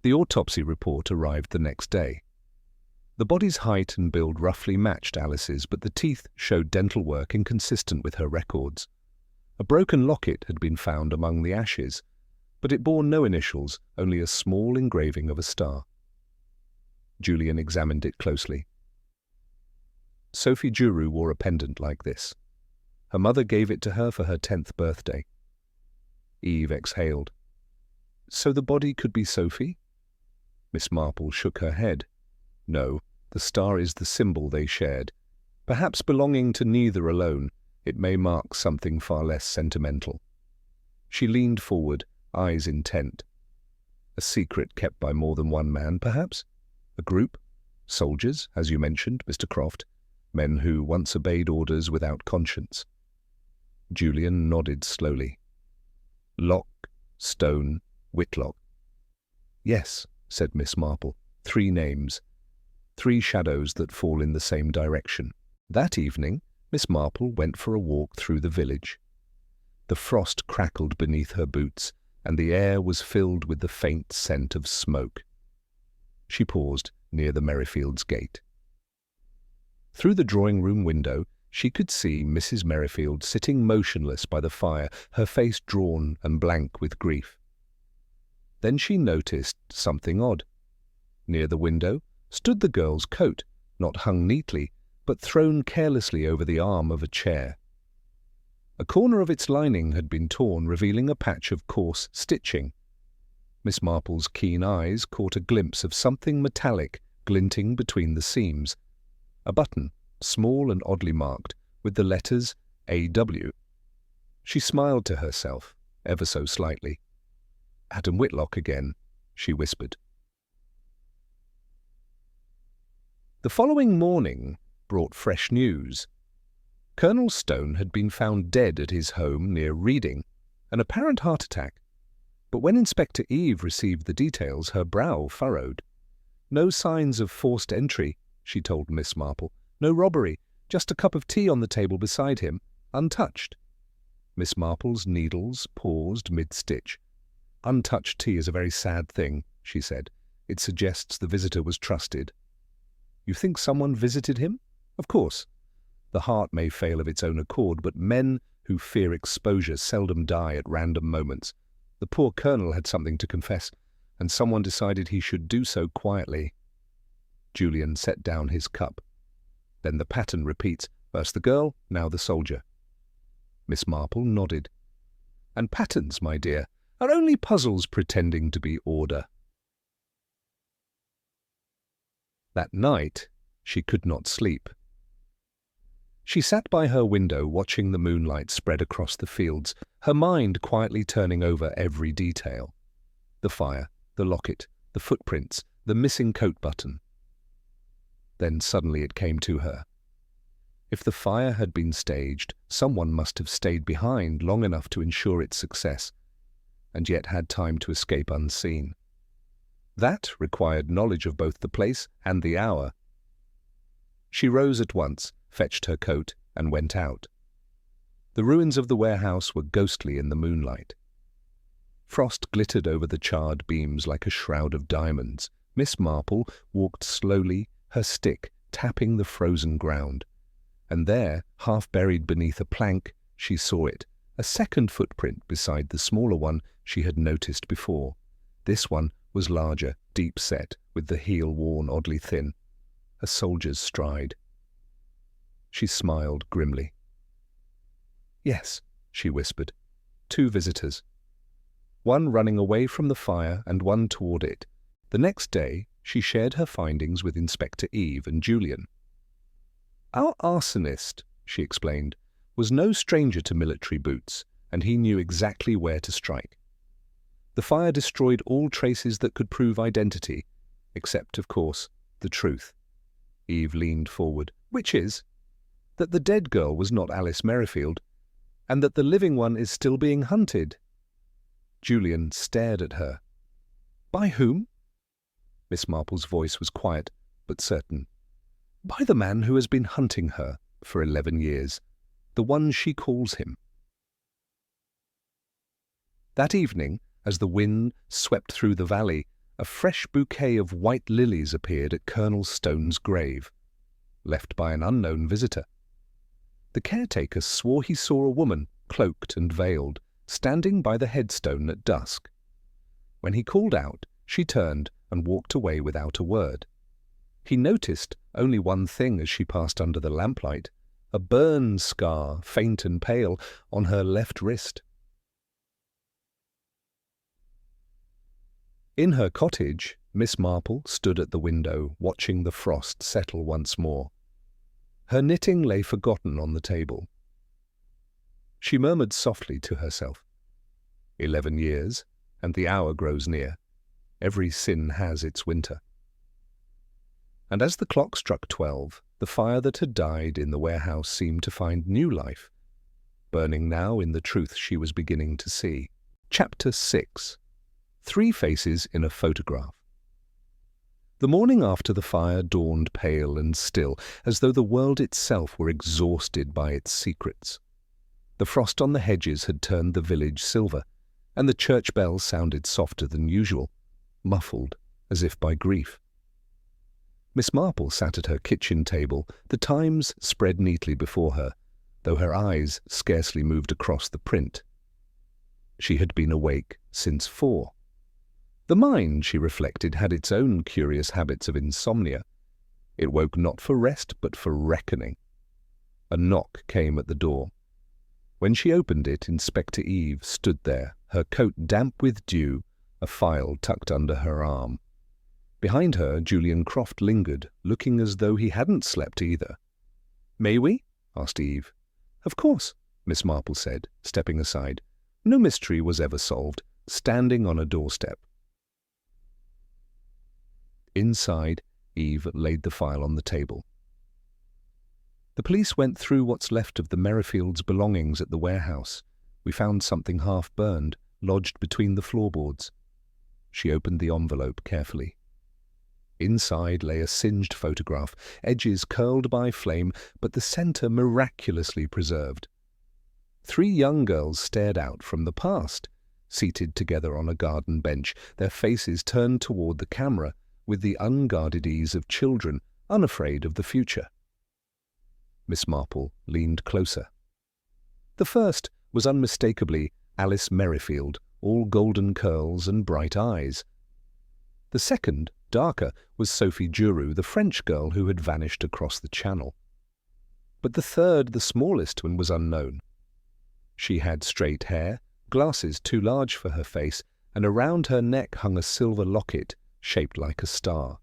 The autopsy report arrived the next day. The body's height and build roughly matched Alice's, but the teeth showed dental work inconsistent with her records. A broken locket had been found among the ashes, but it bore no initials, only a small engraving of a star. Julian examined it closely. Sophie Juru wore a pendant like this. Her mother gave it to her for her 10th birthday. Eve exhaled. So the body could be Sophie? Miss Marple shook her head. No, the star is the symbol they shared. Perhaps belonging to neither alone, it may mark something far less sentimental. She leaned forward, eyes intent. A secret kept by more than one man, perhaps? A group? Soldiers, as you mentioned, Mr. Croft. Men who once obeyed orders without conscience. Julian nodded slowly. Locke, Stone, Whitlock. Yes, said Miss Marple. 3 names. 3 shadows that fall in the same direction. That evening, Miss Marple went for a walk through the village. The frost crackled beneath her boots, and the air was filled with the faint scent of smoke. She paused near the Merrifields' gate. Through the drawing-room window, she could see Mrs. Merrifield sitting motionless by the fire, her face drawn and blank with grief. Then she noticed something odd. Near the window stood the girl's coat, not hung neatly, but thrown carelessly over the arm of a chair. A corner of its lining had been torn, revealing a patch of coarse stitching. Miss Marple's keen eyes caught a glimpse of something metallic glinting between the seams. A button, small and oddly marked, with the letters A.W. She smiled to herself, ever so slightly. Adam Whitlock again, she whispered. The following morning brought fresh news. Colonel Stone had been found dead at his home near Reading, an apparent heart attack. But when Inspector Eve received the details, her brow furrowed. No signs of forced entry, she told Miss Marple. No robbery, just a cup of tea on the table beside him, untouched. Miss Marple's needles paused mid-stitch. Untouched tea is a very sad thing, she said. It suggests the visitor was trusted. You think someone visited him? Of course. The heart may fail of its own accord, but men who fear exposure seldom die at random moments. The poor colonel had something to confess, and someone decided he should do so quietly. Julian set down his cup. Then the pattern repeats, first the girl, now the soldier. Miss Marple nodded. And patterns, my dear, are only puzzles pretending to be order. That night, she could not sleep. She sat by her window watching the moonlight spread across the fields, her mind quietly turning over every detail. The fire, the locket, the footprints, the missing coat button. Then suddenly it came to her. If the fire had been staged, someone must have stayed behind long enough to ensure its success, and yet had time to escape unseen. That required knowledge of both the place and the hour. She rose at once, fetched her coat, and went out. The ruins of the warehouse were ghostly in the moonlight. Frost glittered over the charred beams like a shroud of diamonds. Miss Marple walked slowly, her stick tapping the frozen ground. And there, half buried beneath a plank, she saw it, a second footprint beside the smaller one she had noticed before. This one was larger, deep-set, with the heel worn oddly thin. A soldier's stride. She smiled grimly. Yes, she whispered. 2 visitors. One running away from the fire and one toward it. The next day, she shared her findings with Inspector Eve and Julian. Our arsonist, she explained, was no stranger to military boots, and he knew exactly where to strike. The fire destroyed all traces that could prove identity, except, of course, the truth. Eve leaned forward. Which is that the dead girl was not Alice Merrifield, and that the living one is still being hunted. Julian stared at her. By whom? Miss Marple's voice was quiet, but certain. By the man who has been hunting her for 11 years, the one she calls him. That evening, as the wind swept through the valley, a fresh bouquet of white lilies appeared at Colonel Stone's grave, left by an unknown visitor. The caretaker swore he saw a woman, cloaked and veiled, standing by the headstone at dusk. When he called out, she turned and walked away without a word. He noticed only one thing as she passed under the lamplight, a burn scar, faint and pale, on her left wrist. In her cottage, Miss Marple stood at the window, watching the frost settle once more. Her knitting lay forgotten on the table. She murmured softly to herself, 11 years, and the hour grows near. Every sin has its winter. And as the clock struck 12, the fire that had died in the warehouse seemed to find new life, burning now in the truth she was beginning to see. Chapter 6. 3 Faces in a Photograph. The morning after the fire dawned pale and still, as though the world itself were exhausted by its secrets. The frost on the hedges had turned the village silver, and the church bell sounded softer than usual, muffled as if by grief. Miss Marple sat at her kitchen table, the Times spread neatly before her, though her eyes scarcely moved across the print. She had been awake since 4. The mind, she reflected, had its own curious habits of insomnia. It woke not for rest, but for reckoning. A knock came at the door. When she opened it, Inspector Eve stood there, her coat damp with dew, a file tucked under her arm. Behind her, Julian Croft lingered, looking as though he hadn't slept either. "May we?" asked Eve. "Of course," Miss Marple said, stepping aside. No mystery was ever solved, standing on a doorstep. Inside, Eve laid the file on the table. "The police went through what's left of the Merrifields' belongings at the warehouse. We found something half-burned, lodged between the floorboards." She opened the envelope carefully. Inside lay a singed photograph, edges curled by flame, but the centre miraculously preserved. 3 young girls stared out from the past, seated together on a garden bench, their faces turned toward the camera, with the unguarded ease of children, unafraid of the future. Miss Marple leaned closer. The first was unmistakably Alice Merrifield, all golden curls and bright eyes. The second, darker, was Sophie, the French girl who had vanished across the channel. But the third, the smallest one, was unknown. She had straight hair, glasses too large for her face, and around her neck hung a silver locket shaped like a star.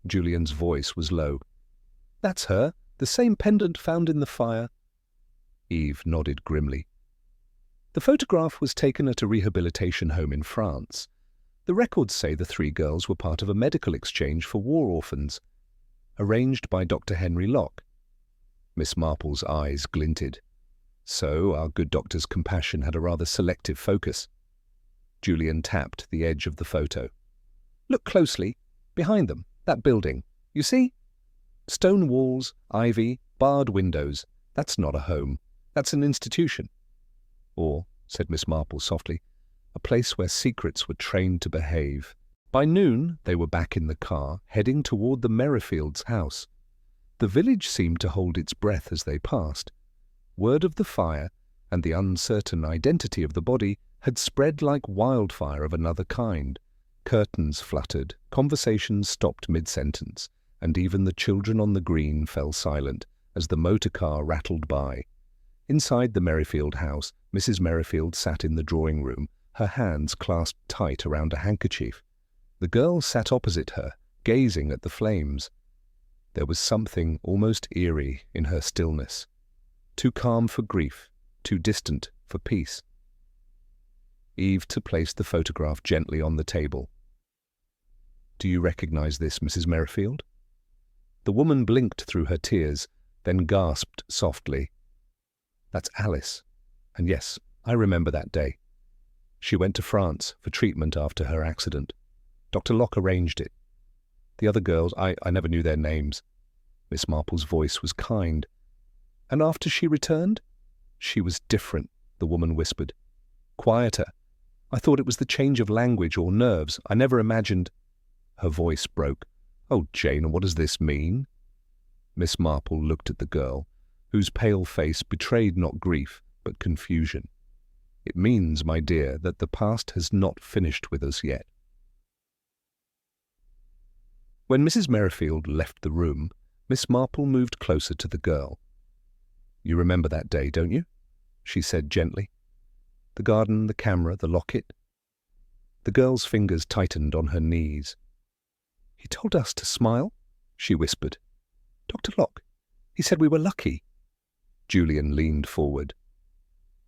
Julian's voice was low. "That's her, the same pendant found in the fire." Eve nodded grimly. "The photograph was taken at a rehabilitation home in France. The records say the 3 girls were part of a medical exchange for war orphans, arranged by Dr. Henry Locke." Miss Marple's eyes glinted. So our good doctor's compassion had a rather selective focus. Julian tapped the edge of the photo. "Look closely. Behind them, that building. You see? Stone walls, ivy, barred windows. That's not a home. That's an institution." "Or," said Miss Marple softly, "a place where secrets were trained to behave." By noon, they were back in the car, heading toward the Merrifields' house. The village seemed to hold its breath as they passed. Word of the fire and the uncertain identity of the body had spread like wildfire of another kind. Curtains fluttered, conversations stopped mid-sentence, and even the children on the green fell silent as the motor car rattled by. Inside the Merrifield house, Mrs. Merrifield sat in the drawing room, her hands clasped tight around a handkerchief. The girl sat opposite her, gazing at the flames. There was something almost eerie in her stillness, too calm for grief, too distant for peace. Eve placed the photograph gently on the table. "Do you recognize this, Mrs. Merrifield?" The woman blinked through her tears, then gasped softly. "That's Alice. And yes, I remember that day. She went to France for treatment after her accident. Dr. Locke arranged it. The other girls, I never knew their names." Miss Marple's voice was kind. "And after she returned?" "She was different," the woman whispered. "Quieter. I thought it was the change of language or nerves. I never imagined—" Her voice broke. "Oh, Jane, what does this mean?" Miss Marple looked at the girl, whose pale face betrayed not grief, but confusion. "It means, my dear, that the past has not finished with us yet." When Mrs. Merrifield left the room, Miss Marple moved closer to the girl. "You remember that day, don't you?" she said gently. "The garden, the camera, the locket." The girl's fingers tightened on her knees. "He told us to smile," she whispered. "Dr. Locke, he said we were lucky." Julian leaned forward.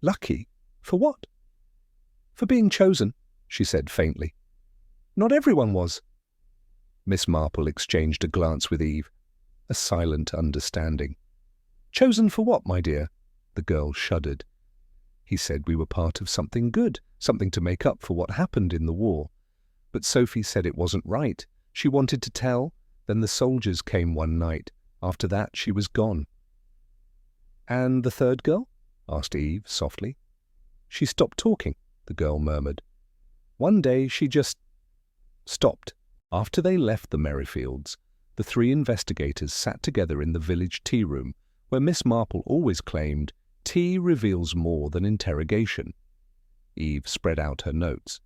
"Lucky? For what?" "For being chosen," she said faintly. "Not everyone was." Miss Marple exchanged a glance with Eve, a silent understanding. "Chosen for what, my dear?" The girl shuddered. "He said we were part of something good, something to make up for what happened in the war. But Sophie said it wasn't right. She wanted to tell. Then the soldiers came one night. After that, she was gone." "And the third girl?" asked Eve softly. "She stopped talking," the girl murmured. "One day she just stopped." After they left the Merrifields, the three investigators sat together in the village tea room, where Miss Marple always claimed tea reveals more than interrogation. Eve spread out her notes.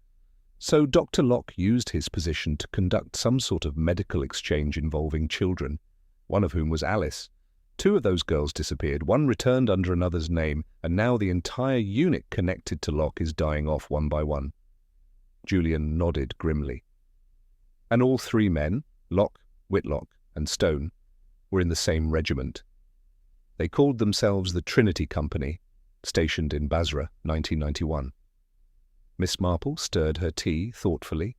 So Dr. Locke used his position to conduct some sort of medical exchange involving children, one of whom was Alice. Two of those girls disappeared, one returned under another's name, and now the entire unit connected to Locke is dying off one by one. Julian nodded grimly. And all three men, Locke, Whitlock, and Stone, were in the same regiment. They called themselves the Trinity Company, stationed in Basra, 1991. Miss Marple stirred her tea thoughtfully.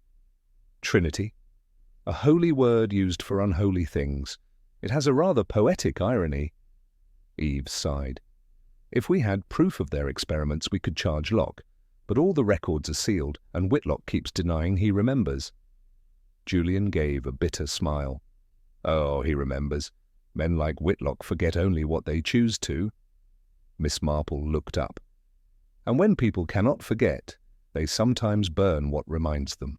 Trinity, a holy word used for unholy things. It has a rather poetic irony. Eve sighed. "If we had proof of their experiments, we could charge Locke, but all the records are sealed, and Whitlock keeps denying he remembers." Julian gave a bitter smile. "Oh, he remembers. Men like Whitlock forget only what they choose to." Miss Marple looked up. "And when people cannot forget, they sometimes burn what reminds them."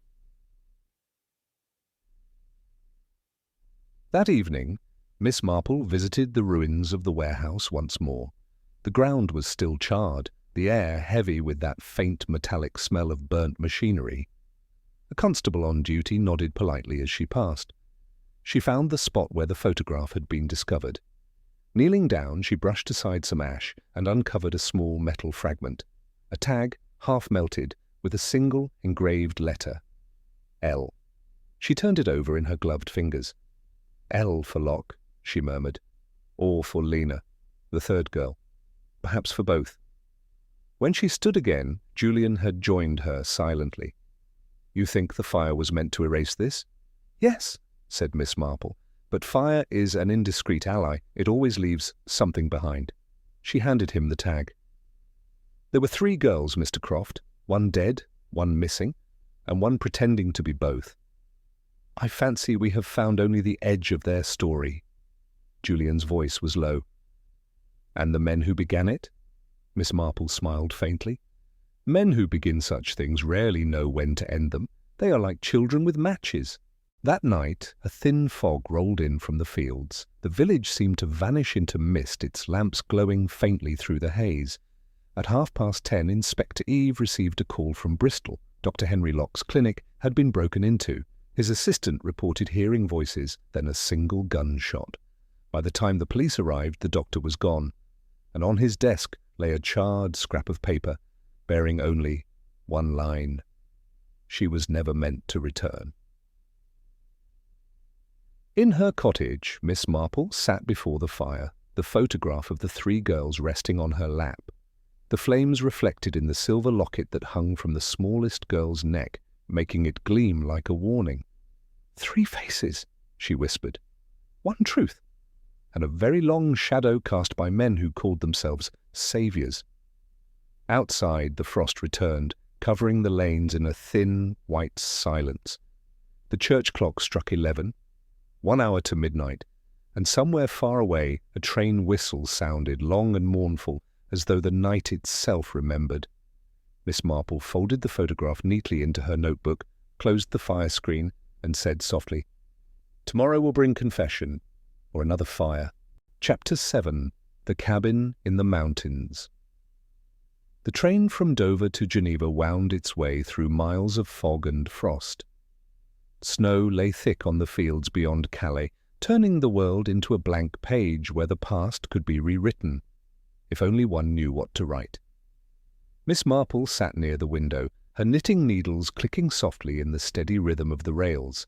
That evening, Miss Marple visited the ruins of the warehouse once more. The ground was still charred, the air heavy with that faint metallic smell of burnt machinery. A constable on duty nodded politely as she passed. She found the spot where the photograph had been discovered. Kneeling down, she brushed aside some ash and uncovered a small metal fragment, a tag, half melted, with a single engraved letter, L. She turned it over in her gloved fingers. "L for Locke," she murmured. "Or for Lena, the third girl. Perhaps for both." When she stood again, Julian had joined her silently. "You think the fire was meant to erase this?" "Yes," said Miss Marple, "but fire is an indiscreet ally. It always leaves something behind." She handed him the tag. "There were 3 girls, Mr. Croft, one dead, one missing, and one pretending to be both. I fancy we have found only the edge of their story." Julian's voice was low. "And the men who began it?" Miss Marple smiled faintly. "Men who begin such things rarely know when to end them. They are like children with matches." That night, a thin fog rolled in from the fields. The village seemed to vanish into mist, its lamps glowing faintly through the haze. At 10:30, Inspector Eve received a call from Bristol. Dr. Henry Locke's clinic had been broken into. His assistant reported hearing voices, then a single gunshot. By the time the police arrived, the doctor was gone, and on his desk lay a charred scrap of paper, bearing only one line: "She was never meant to return." In her cottage, Miss Marple sat before the fire, the photograph of the 3 girls resting on her lap. The flames reflected in the silver locket that hung from the smallest girl's neck, making it gleam like a warning. 3 faces, she whispered. 1 truth, and a very long shadow cast by men who called themselves saviors. Outside, the frost returned, covering the lanes in a thin, white silence. The church clock struck 11, 1 hour to midnight, and somewhere far away a train whistle sounded long and mournful, as though the night itself remembered. Miss Marple folded the photograph neatly into her notebook, closed the fire screen, and said softly, "Tomorrow will bring confession, or another fire." Chapter 7. The Cabin in the Mountains. The train from Dover to Geneva wound its way through miles of fog and frost. Snow lay thick on the fields beyond Calais, turning the world into a blank page where the past could be rewritten, if only one knew what to write. Miss Marple sat near the window, her knitting needles clicking softly in the steady rhythm of the rails.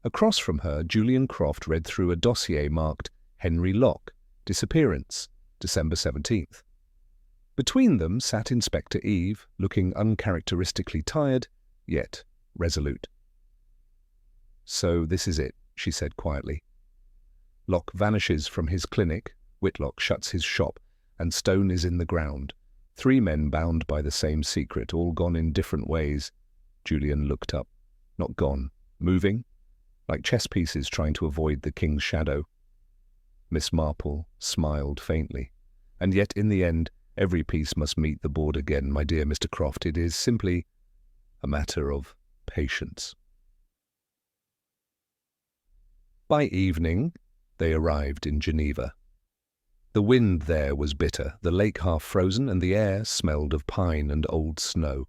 Across from her, Julian Croft read through a dossier marked Henry Locke, Disappearance, December 17th. Between them sat Inspector Eve, looking uncharacteristically tired, yet resolute. "So this is it," she said quietly. Locke vanishes from his clinic, Whitlock shuts his shop, and Stone is in the ground. 3 men bound by the same secret, all gone in different ways. Julian looked up. Not gone. Moving, like chess pieces trying to avoid the king's shadow. Miss Marple smiled faintly. "And yet, in the end, every piece must meet the board again, my dear Mr. Croft. It is simply a matter of patience." By evening, they arrived in Geneva. The wind there was bitter, the lake half frozen, and the air smelled of pine and old snow.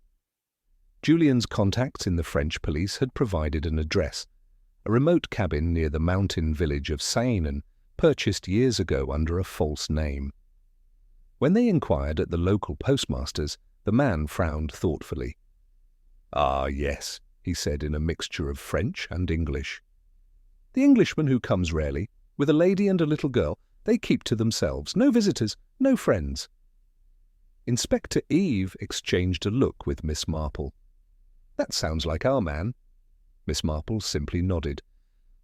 Julian's contacts in the French police had provided an address, a remote cabin near the mountain village of Sainen, purchased years ago under a false name. When they inquired at the local postmaster's, the man frowned thoughtfully. "Ah, yes," he said in a mixture of French and English. "The Englishman who comes rarely, with a lady and a little girl, they keep to themselves. No visitors, no friends." Inspector Eve exchanged a look with Miss Marple. "That sounds like our man." Miss Marple simply nodded.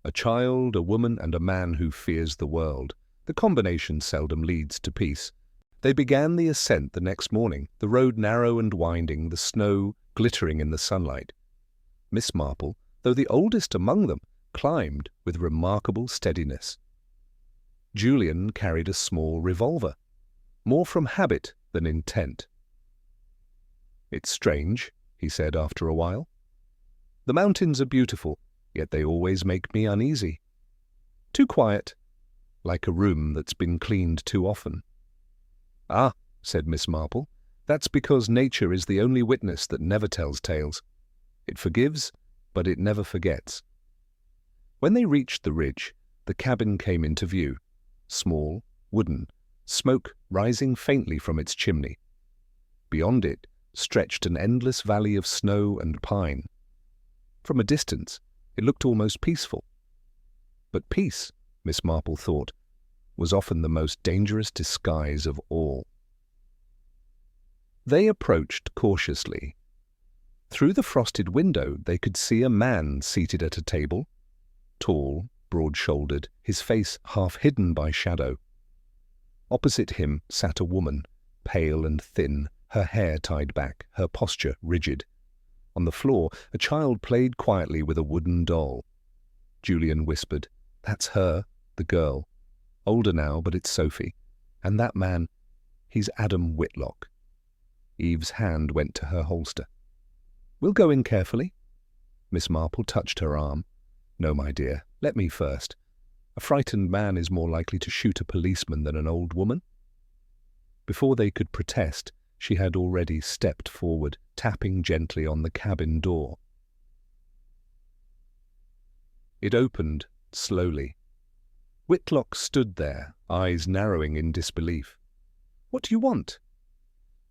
A child, a woman, and a man who fears the world. The combination seldom leads to peace. They began the ascent the next morning, the road narrow and winding, the snow glittering in the sunlight. Miss Marple, though the oldest among them, climbed with remarkable steadiness. Julian carried a small revolver, more from habit than intent. "It's strange," he said after a while. "The mountains are beautiful, yet they always make me uneasy. Too quiet, like a room that's been cleaned too often." "Ah," said Miss Marple, "that's because nature is the only witness that never tells tales. It forgives, but it never forgets." When they reached the ridge, the cabin came into view. Small, wooden, smoke rising faintly from its chimney. Beyond it stretched an endless valley of snow and pine. From a distance, it looked almost peaceful. But peace, Miss Marple thought, was often the most dangerous disguise of all. They approached cautiously. Through the frosted window they could see a man seated at a table, tall, broad-shouldered, his face half hidden by shadow. Opposite him sat a woman, pale and thin, her hair tied back, her posture rigid. On the floor, a child played quietly with a wooden doll. Julian whispered, "That's her, the girl. Older now, but it's Sophie. And that man, he's Adam Whitlock." Eve's hand went to her holster. "We'll go in carefully." Miss Marple touched her arm. "No, my dear, let me first. A frightened man is more likely to shoot a policeman than an old woman." Before they could protest, she had already stepped forward, tapping gently on the cabin door. It opened slowly. Whitlock stood there, eyes narrowing in disbelief. "What do you want?"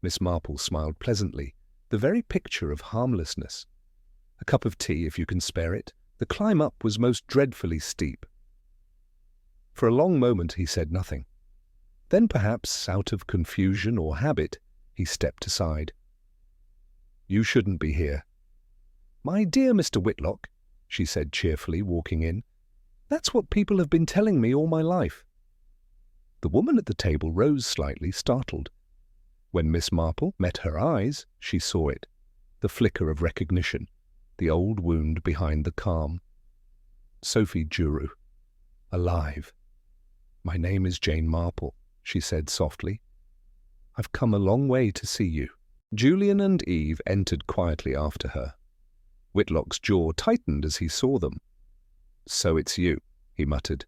Miss Marple smiled pleasantly, the very picture of harmlessness. "A cup of tea, if you can spare it. The climb up was most dreadfully steep." For a long moment he said nothing. Then, perhaps out of confusion or habit, he stepped aside. "You shouldn't be here." "My dear Mr. Whitlock," she said cheerfully, walking in, "that's what people have been telling me all my life." The woman at the table rose slightly, startled. When Miss Marple met her eyes, she saw it, the flicker of recognition, the old wound behind the calm. Sophie Juru, alive. "My name is Jane Marple," she said softly. "I've come a long way to see you." Julian and Eve entered quietly after her. Whitlock's jaw tightened as he saw them. "So it's you," he muttered.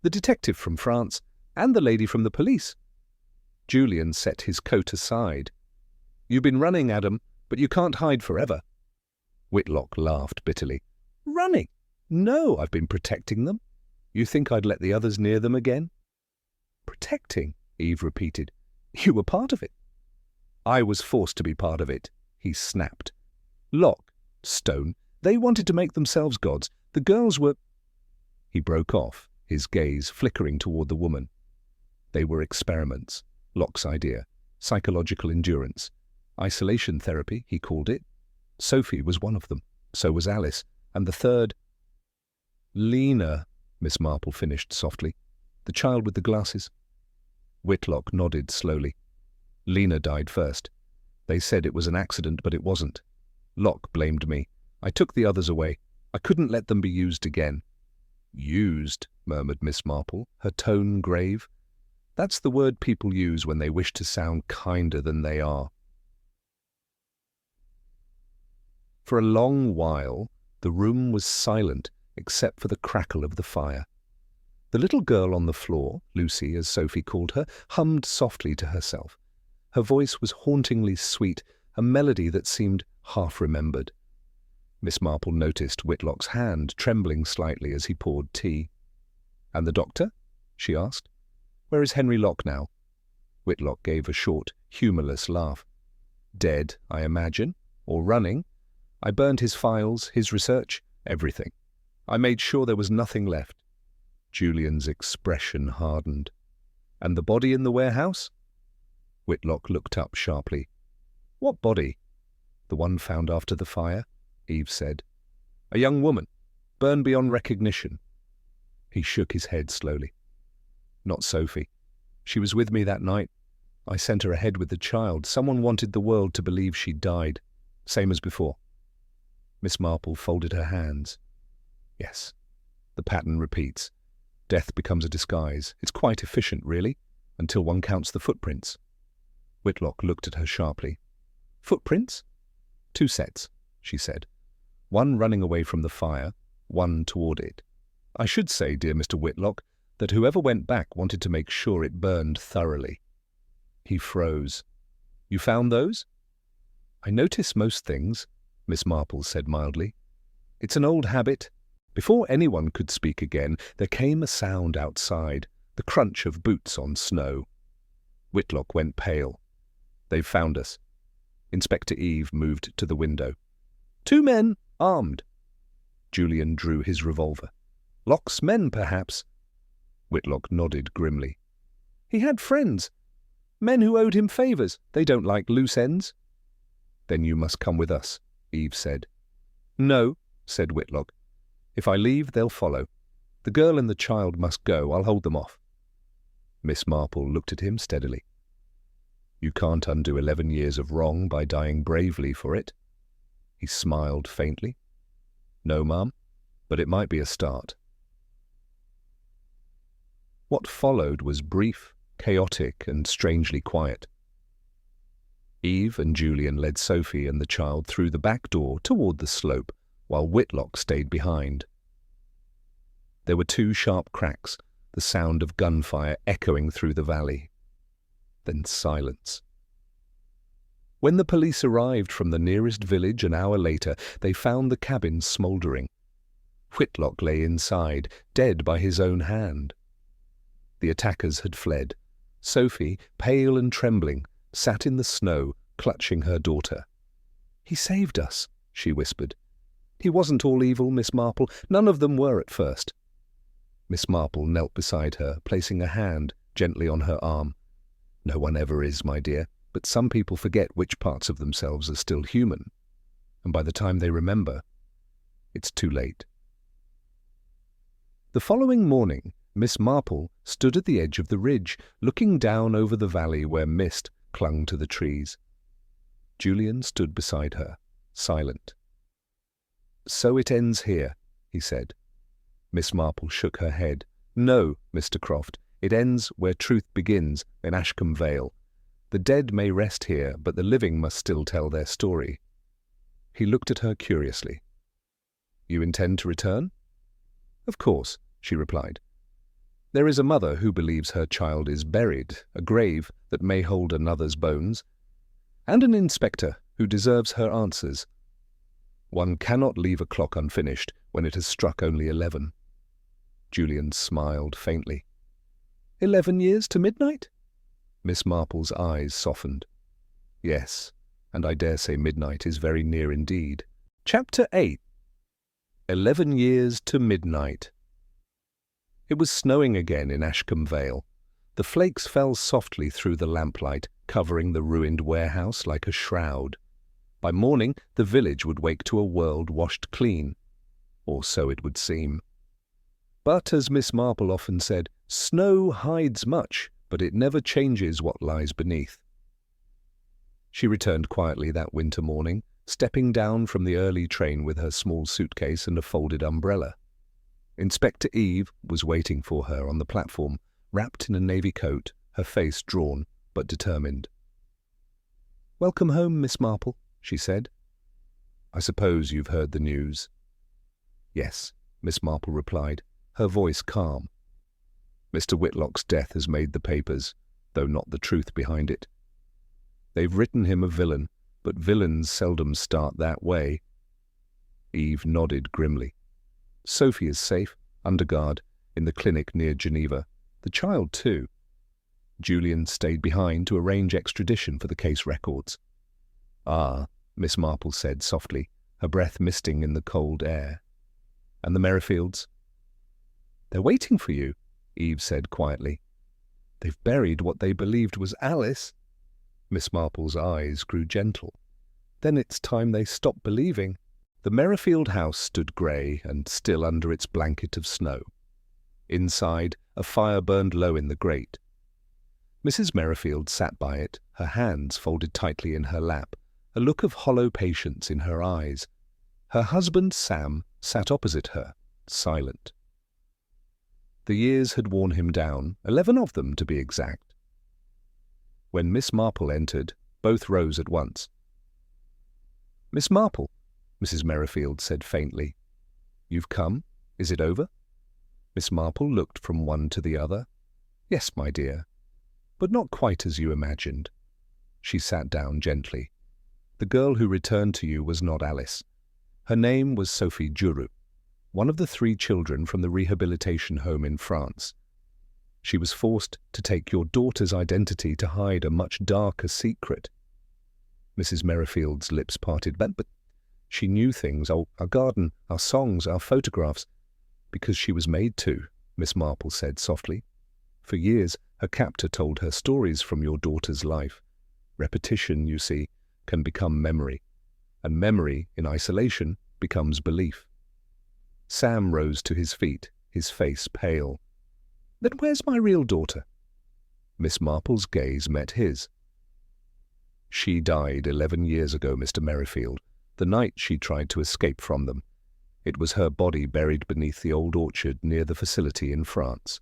"The detective from France and the lady from the police." Julian set his coat aside. "You've been running, Adam, but you can't hide forever." Whitlock laughed bitterly. Running? No, I've been protecting them. You think I'd let the others near them again? Protecting, Eve repeated. You were part of it. I was forced to be part of it, he snapped. Locke, Stone, they wanted to make themselves gods. The girls were... He broke off, his gaze flickering toward the woman. They were experiments, Locke's idea. Psychological endurance. Isolation therapy, he called it. Sophie was one of them. So was Alice. And the third... Lena, Miss Marple finished softly. The child with the glasses. Whitlock nodded slowly. Lena died first. They said it was an accident, but it wasn't. Locke blamed me. I took the others away. I couldn't let them be used again. Used, murmured Miss Marple, her tone grave. That's the word people use when they wish to sound kinder than they are. For a long while, the room was silent except for the crackle of the fire. The little girl on the floor, Lucy as Sophie called her, hummed softly to herself. Her voice was hauntingly sweet, a melody that seemed half-remembered. Miss Marple noticed Whitlock's hand trembling slightly as he poured tea. "And the doctor?" she asked. "Where is Henry Locke now?" Whitlock gave a short, humourless laugh. "Dead, I imagine, or running. I burned his files, his research, everything. I made sure there was nothing left." Julian's expression hardened. "And the body in the warehouse?" Whitlock looked up sharply. "What body?" "The one found after the fire," Eve said. "A young woman, burned beyond recognition." He shook his head slowly. "Not Sophie. She was with me that night. I sent her ahead with the child. Someone wanted the world to believe she died. Same as before." Miss Marple folded her hands. "Yes, the pattern repeats. Death becomes a disguise. It's quite efficient, really, until one counts the footprints." Whitlock looked at her sharply. "Footprints?" "2 sets," she said. "One running away from the fire, one toward it. I should say, dear Mr. Whitlock, that whoever went back wanted to make sure it burned thoroughly." He froze. "You found those?" "I notice most things," Miss Marple said mildly. "It's an old habit." Before anyone could speak again, there came a sound outside, the crunch of boots on snow. Whitlock went pale. "They've found us." Inspector Eve moved to the window. "2 men, armed." Julian drew his revolver. "Locke's men, perhaps?" Whitlock nodded grimly. "He had friends. Men who owed him favours. They don't like loose ends." "Then you must come with us," Eve said. "No," said Whitlock. "If I leave, they'll follow. The girl and the child must go. I'll hold them off." Miss Marple looked at him steadily. "You can't undo 11 years of wrong by dying bravely for it." He smiled faintly. "No, ma'am, but it might be a start." What followed was brief, chaotic, and strangely quiet. Eve and Julian led Sophie and the child through the back door toward the slope, while Whitlock stayed behind. There were 2 sharp cracks, the sound of gunfire echoing through the valley. Then silence. When the police arrived from the nearest village an hour later, they found the cabin smouldering. Whitlock lay inside, dead by his own hand. The attackers had fled. Sophie, pale and trembling, sat in the snow, clutching her daughter. "He saved us," she whispered. "He wasn't all evil, Miss Marple. None of them were at first." Miss Marple knelt beside her, placing a hand gently on her arm. "No one ever is, my dear, but some people forget which parts of themselves are still human. And by the time they remember, it's too late." The following morning, Miss Marple stood at the edge of the ridge, looking down over the valley where mist clung to the trees. Julian stood beside her, silent. "So it ends here," he said. Miss Marple shook her head. "No, Mr. Croft, it ends where truth begins, in Ashcombe Vale. The dead may rest here, but the living must still tell their story." He looked at her curiously. "You intend to return?" "Of course," she replied. "There is a mother who believes her child is buried, a grave that may hold another's bones, and an inspector who deserves her answers. One cannot leave a clock unfinished when it has struck only 11. Julian smiled faintly. 11 years to midnight? Miss Marple's eyes softened. Yes, and I dare say midnight is very near indeed. Chapter 8. 11 years to midnight. It was snowing again in Ashcombe Vale. The flakes fell softly through the lamplight, covering the ruined warehouse like a shroud. By morning, the village would wake to a world washed clean. Or so it would seem. But, as Miss Marple often said, snow hides much, but it never changes what lies beneath. She returned quietly that winter morning, stepping down from the early train with her small suitcase and a folded umbrella. Inspector Eve was waiting for her on the platform, wrapped in a navy coat, her face drawn but determined. "Welcome home, Miss Marple," she said. "I suppose you've heard the news." "Yes," Miss Marple replied, her voice calm. "Mr. Whitlock's death has made the papers, though not the truth behind it. They've written him a villain, but villains seldom start that way." Eve nodded grimly. "Sophie is safe, under guard, in the clinic near Geneva. The child, too." Julian stayed behind to arrange extradition for the case records. "Ah," Miss Marple said softly, her breath misting in the cold air. "And the Merrifields?" "They're waiting for you," Eve said quietly. "They've buried what they believed was Alice." Miss Marple's eyes grew gentle. "Then it's time they stopped believing." The Merrifield house stood grey and still under its blanket of snow. Inside, a fire burned low in the grate. Mrs. Merrifield sat by it, her hands folded tightly in her lap, a look of hollow patience in her eyes. Her husband, Sam, sat opposite her, silent. The years had worn him down, 11 of them to be exact. When Miss Marple entered, both rose at once. "Miss Marple," Mrs. Merrifield said faintly. "You've come? Is it over?" Miss Marple looked from one to the other. "Yes, my dear, but not quite as you imagined." She sat down gently. "The girl who returned to you was not Alice. Her name was Sophie Juru, one of the 3 children from the rehabilitation home in France. She was forced to take your daughter's identity to hide a much darker secret." Mrs. Merrifield's lips parted. But she knew things, our garden, our songs, our photographs, because she was made to," Miss Marple said softly. "For years, her captor told her stories from your daughter's life. Repetition, you see, can become memory, and memory, in isolation, becomes belief." Sam rose to his feet, his face pale. "Then where's my real daughter?" Miss Marple's gaze met his. "She died 11 years ago, Mr. Merrifield, the night she tried to escape from them. It was her body buried beneath the old orchard near the facility in France.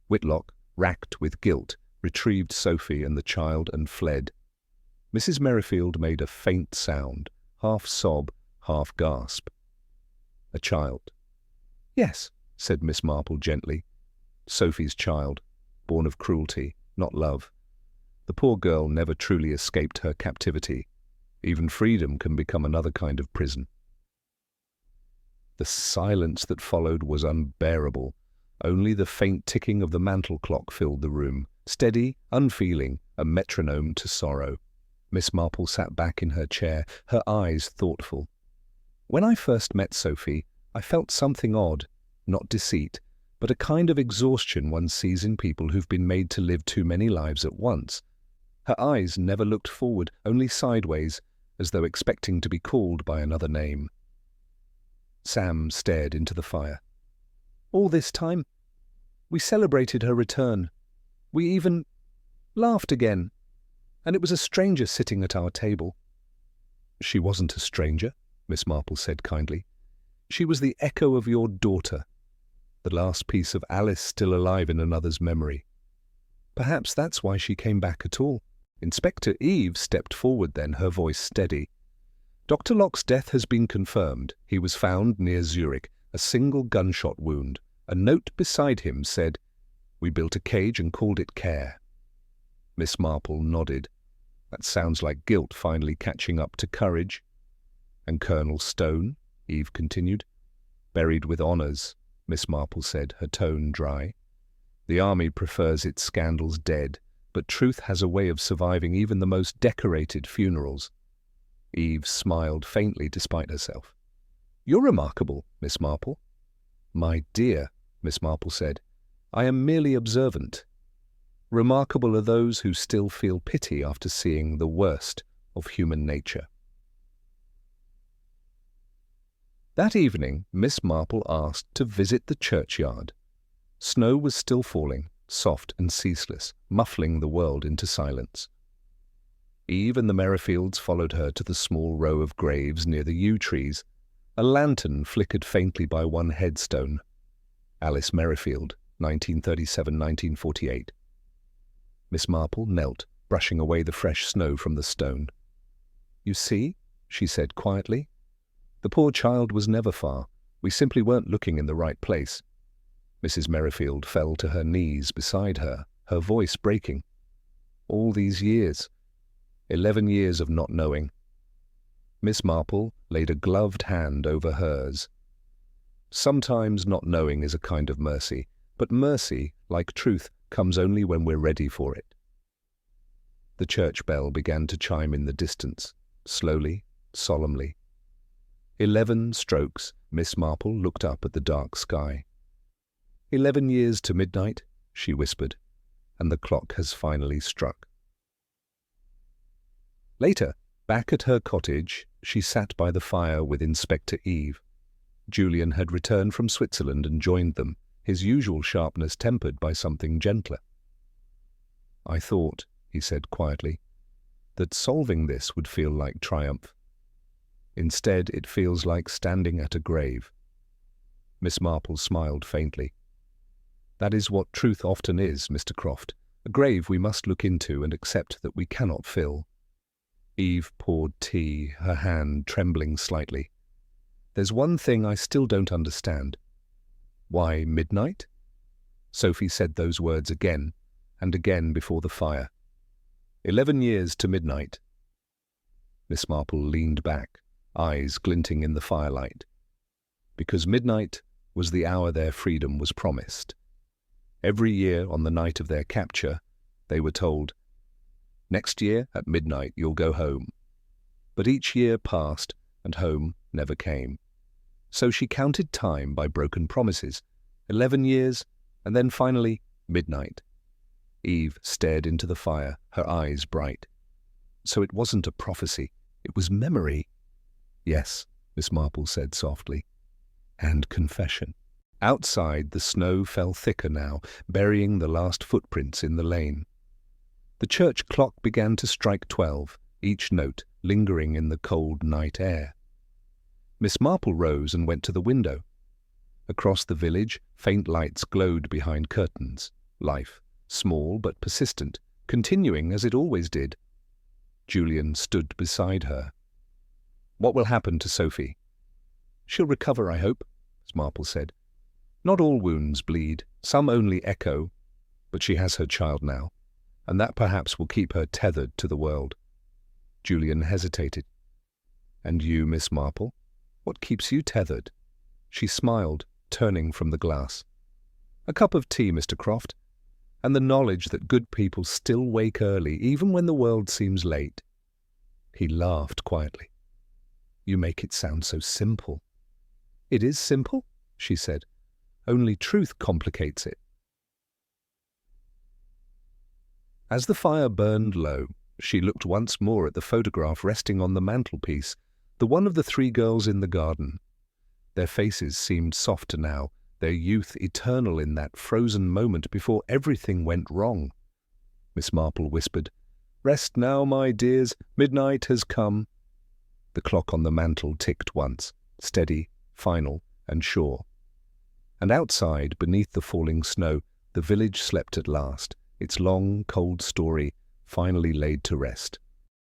Whitlock, racked with guilt, retrieved Sophie and the child and fled." Mrs. Merrifield made a faint sound, half sob, half gasp. "A child?" "Yes," said Miss Marple gently. "Sophie's child, born of cruelty, not love. The poor girl never truly escaped her captivity. Even freedom can become another kind of prison." The silence that followed was unbearable. Only the faint ticking of the mantel clock filled the room, steady, unfeeling, a metronome to sorrow. Miss Marple sat back in her chair, her eyes thoughtful. "When I first met Sophie, I felt something odd, not deceit, but a kind of exhaustion one sees in people who've been made to live too many lives at once. Her eyes never looked forward, only sideways, as though expecting to be called by another name." Sam stared into the fire. "All this time, we celebrated her return. We even laughed again, and it was a stranger sitting at our table." "She wasn't a stranger," Miss Marple said kindly. "She was the echo of your daughter, the last piece of Alice still alive in another's memory. Perhaps that's why she came back at all." Inspector Eve stepped forward then, her voice steady. "Dr. Locke's death has been confirmed. He was found near Zurich, a single gunshot wound. A note beside him said, 'We built a cage and called it Care.'" Miss Marple nodded. "That sounds like guilt finally catching up to courage." And Colonel Stone, Eve continued. Buried with honours, Miss Marple said, her tone dry. The army prefers its scandals dead, but truth has a way of surviving even the most decorated funerals. Eve smiled faintly despite herself. You're remarkable, Miss Marple. My dear, Miss Marple said, I am merely observant. Remarkable are those who still feel pity after seeing the worst of human nature. That evening, Miss Marple asked to visit the churchyard. Snow was still falling, soft and ceaseless, muffling the world into silence. Eve and the Merrifields followed her to the small row of graves near the yew trees. A lantern flickered faintly by one headstone. Alice Merrifield, 1937–1948. Miss Marple knelt, brushing away the fresh snow from the stone. You see, she said quietly, the poor child was never far. We simply weren't looking in the right place. Mrs. Merrifield fell to her knees beside her, her voice breaking. All these years, 11 years of not knowing. Miss Marple laid a gloved hand over hers. Sometimes not knowing is a kind of mercy, but mercy, like truth, comes only when we're ready for it. The church bell began to chime in the distance, slowly, solemnly. 11 strokes. Miss Marple looked up at the dark sky. 11 years to midnight, she whispered, and the clock has finally struck. Later, back at her cottage, she sat by the fire with Inspector Eve. Julian had returned from Switzerland and joined them, his usual sharpness tempered by something gentler. I thought, he said quietly, that solving this would feel like triumph. Instead, it feels like standing at a grave. Miss Marple smiled faintly. That is what truth often is, Mr. Croft, a grave we must look into and accept that we cannot fill. Eve poured tea, her hand trembling slightly. There's one thing I still don't understand. Why midnight? Sophie said those words again and again before the fire. 11 years to midnight. Miss Marple leaned back, eyes glinting in the firelight. Because midnight was the hour their freedom was promised. Every year on the night of their capture, they were told, next year at midnight you'll go home. But each year passed and home never came. So she counted time by broken promises, 11 years, and then finally midnight. Eve stared into the fire, her eyes bright. So it wasn't a prophecy, it was memory. Yes, Miss Marple said softly, and confession. Outside, the snow fell thicker now, burying the last footprints in the lane. The church clock began to strike 12, each note lingering in the cold night air. Miss Marple rose and went to the window. Across the village, faint lights glowed behind curtains. Life, small but persistent, continuing as it always did. Julian stood beside her. What will happen to Sophie? She'll recover, I hope, Miss Marple said. Not all wounds bleed, some only echo, but she has her child now, and that perhaps will keep her tethered to the world. Julian hesitated. And you, Miss Marple? What keeps you tethered? She smiled, turning from the glass. A cup of tea, Mr. Croft, and the knowledge that good people still wake early, even when the world seems late. He laughed quietly. You make it sound so simple. It is simple, she said. Only truth complicates it. As the fire burned low, she looked once more at the photograph resting on the mantelpiece, the one of the 3 girls in the garden. Their faces seemed softer now, their youth eternal in that frozen moment before everything went wrong. Miss Marple whispered, Rest now, my dears, midnight has come. The clock on the mantel ticked once, steady, final, and sure. And outside, beneath the falling snow, the village slept at last, its long, cold story finally laid to rest.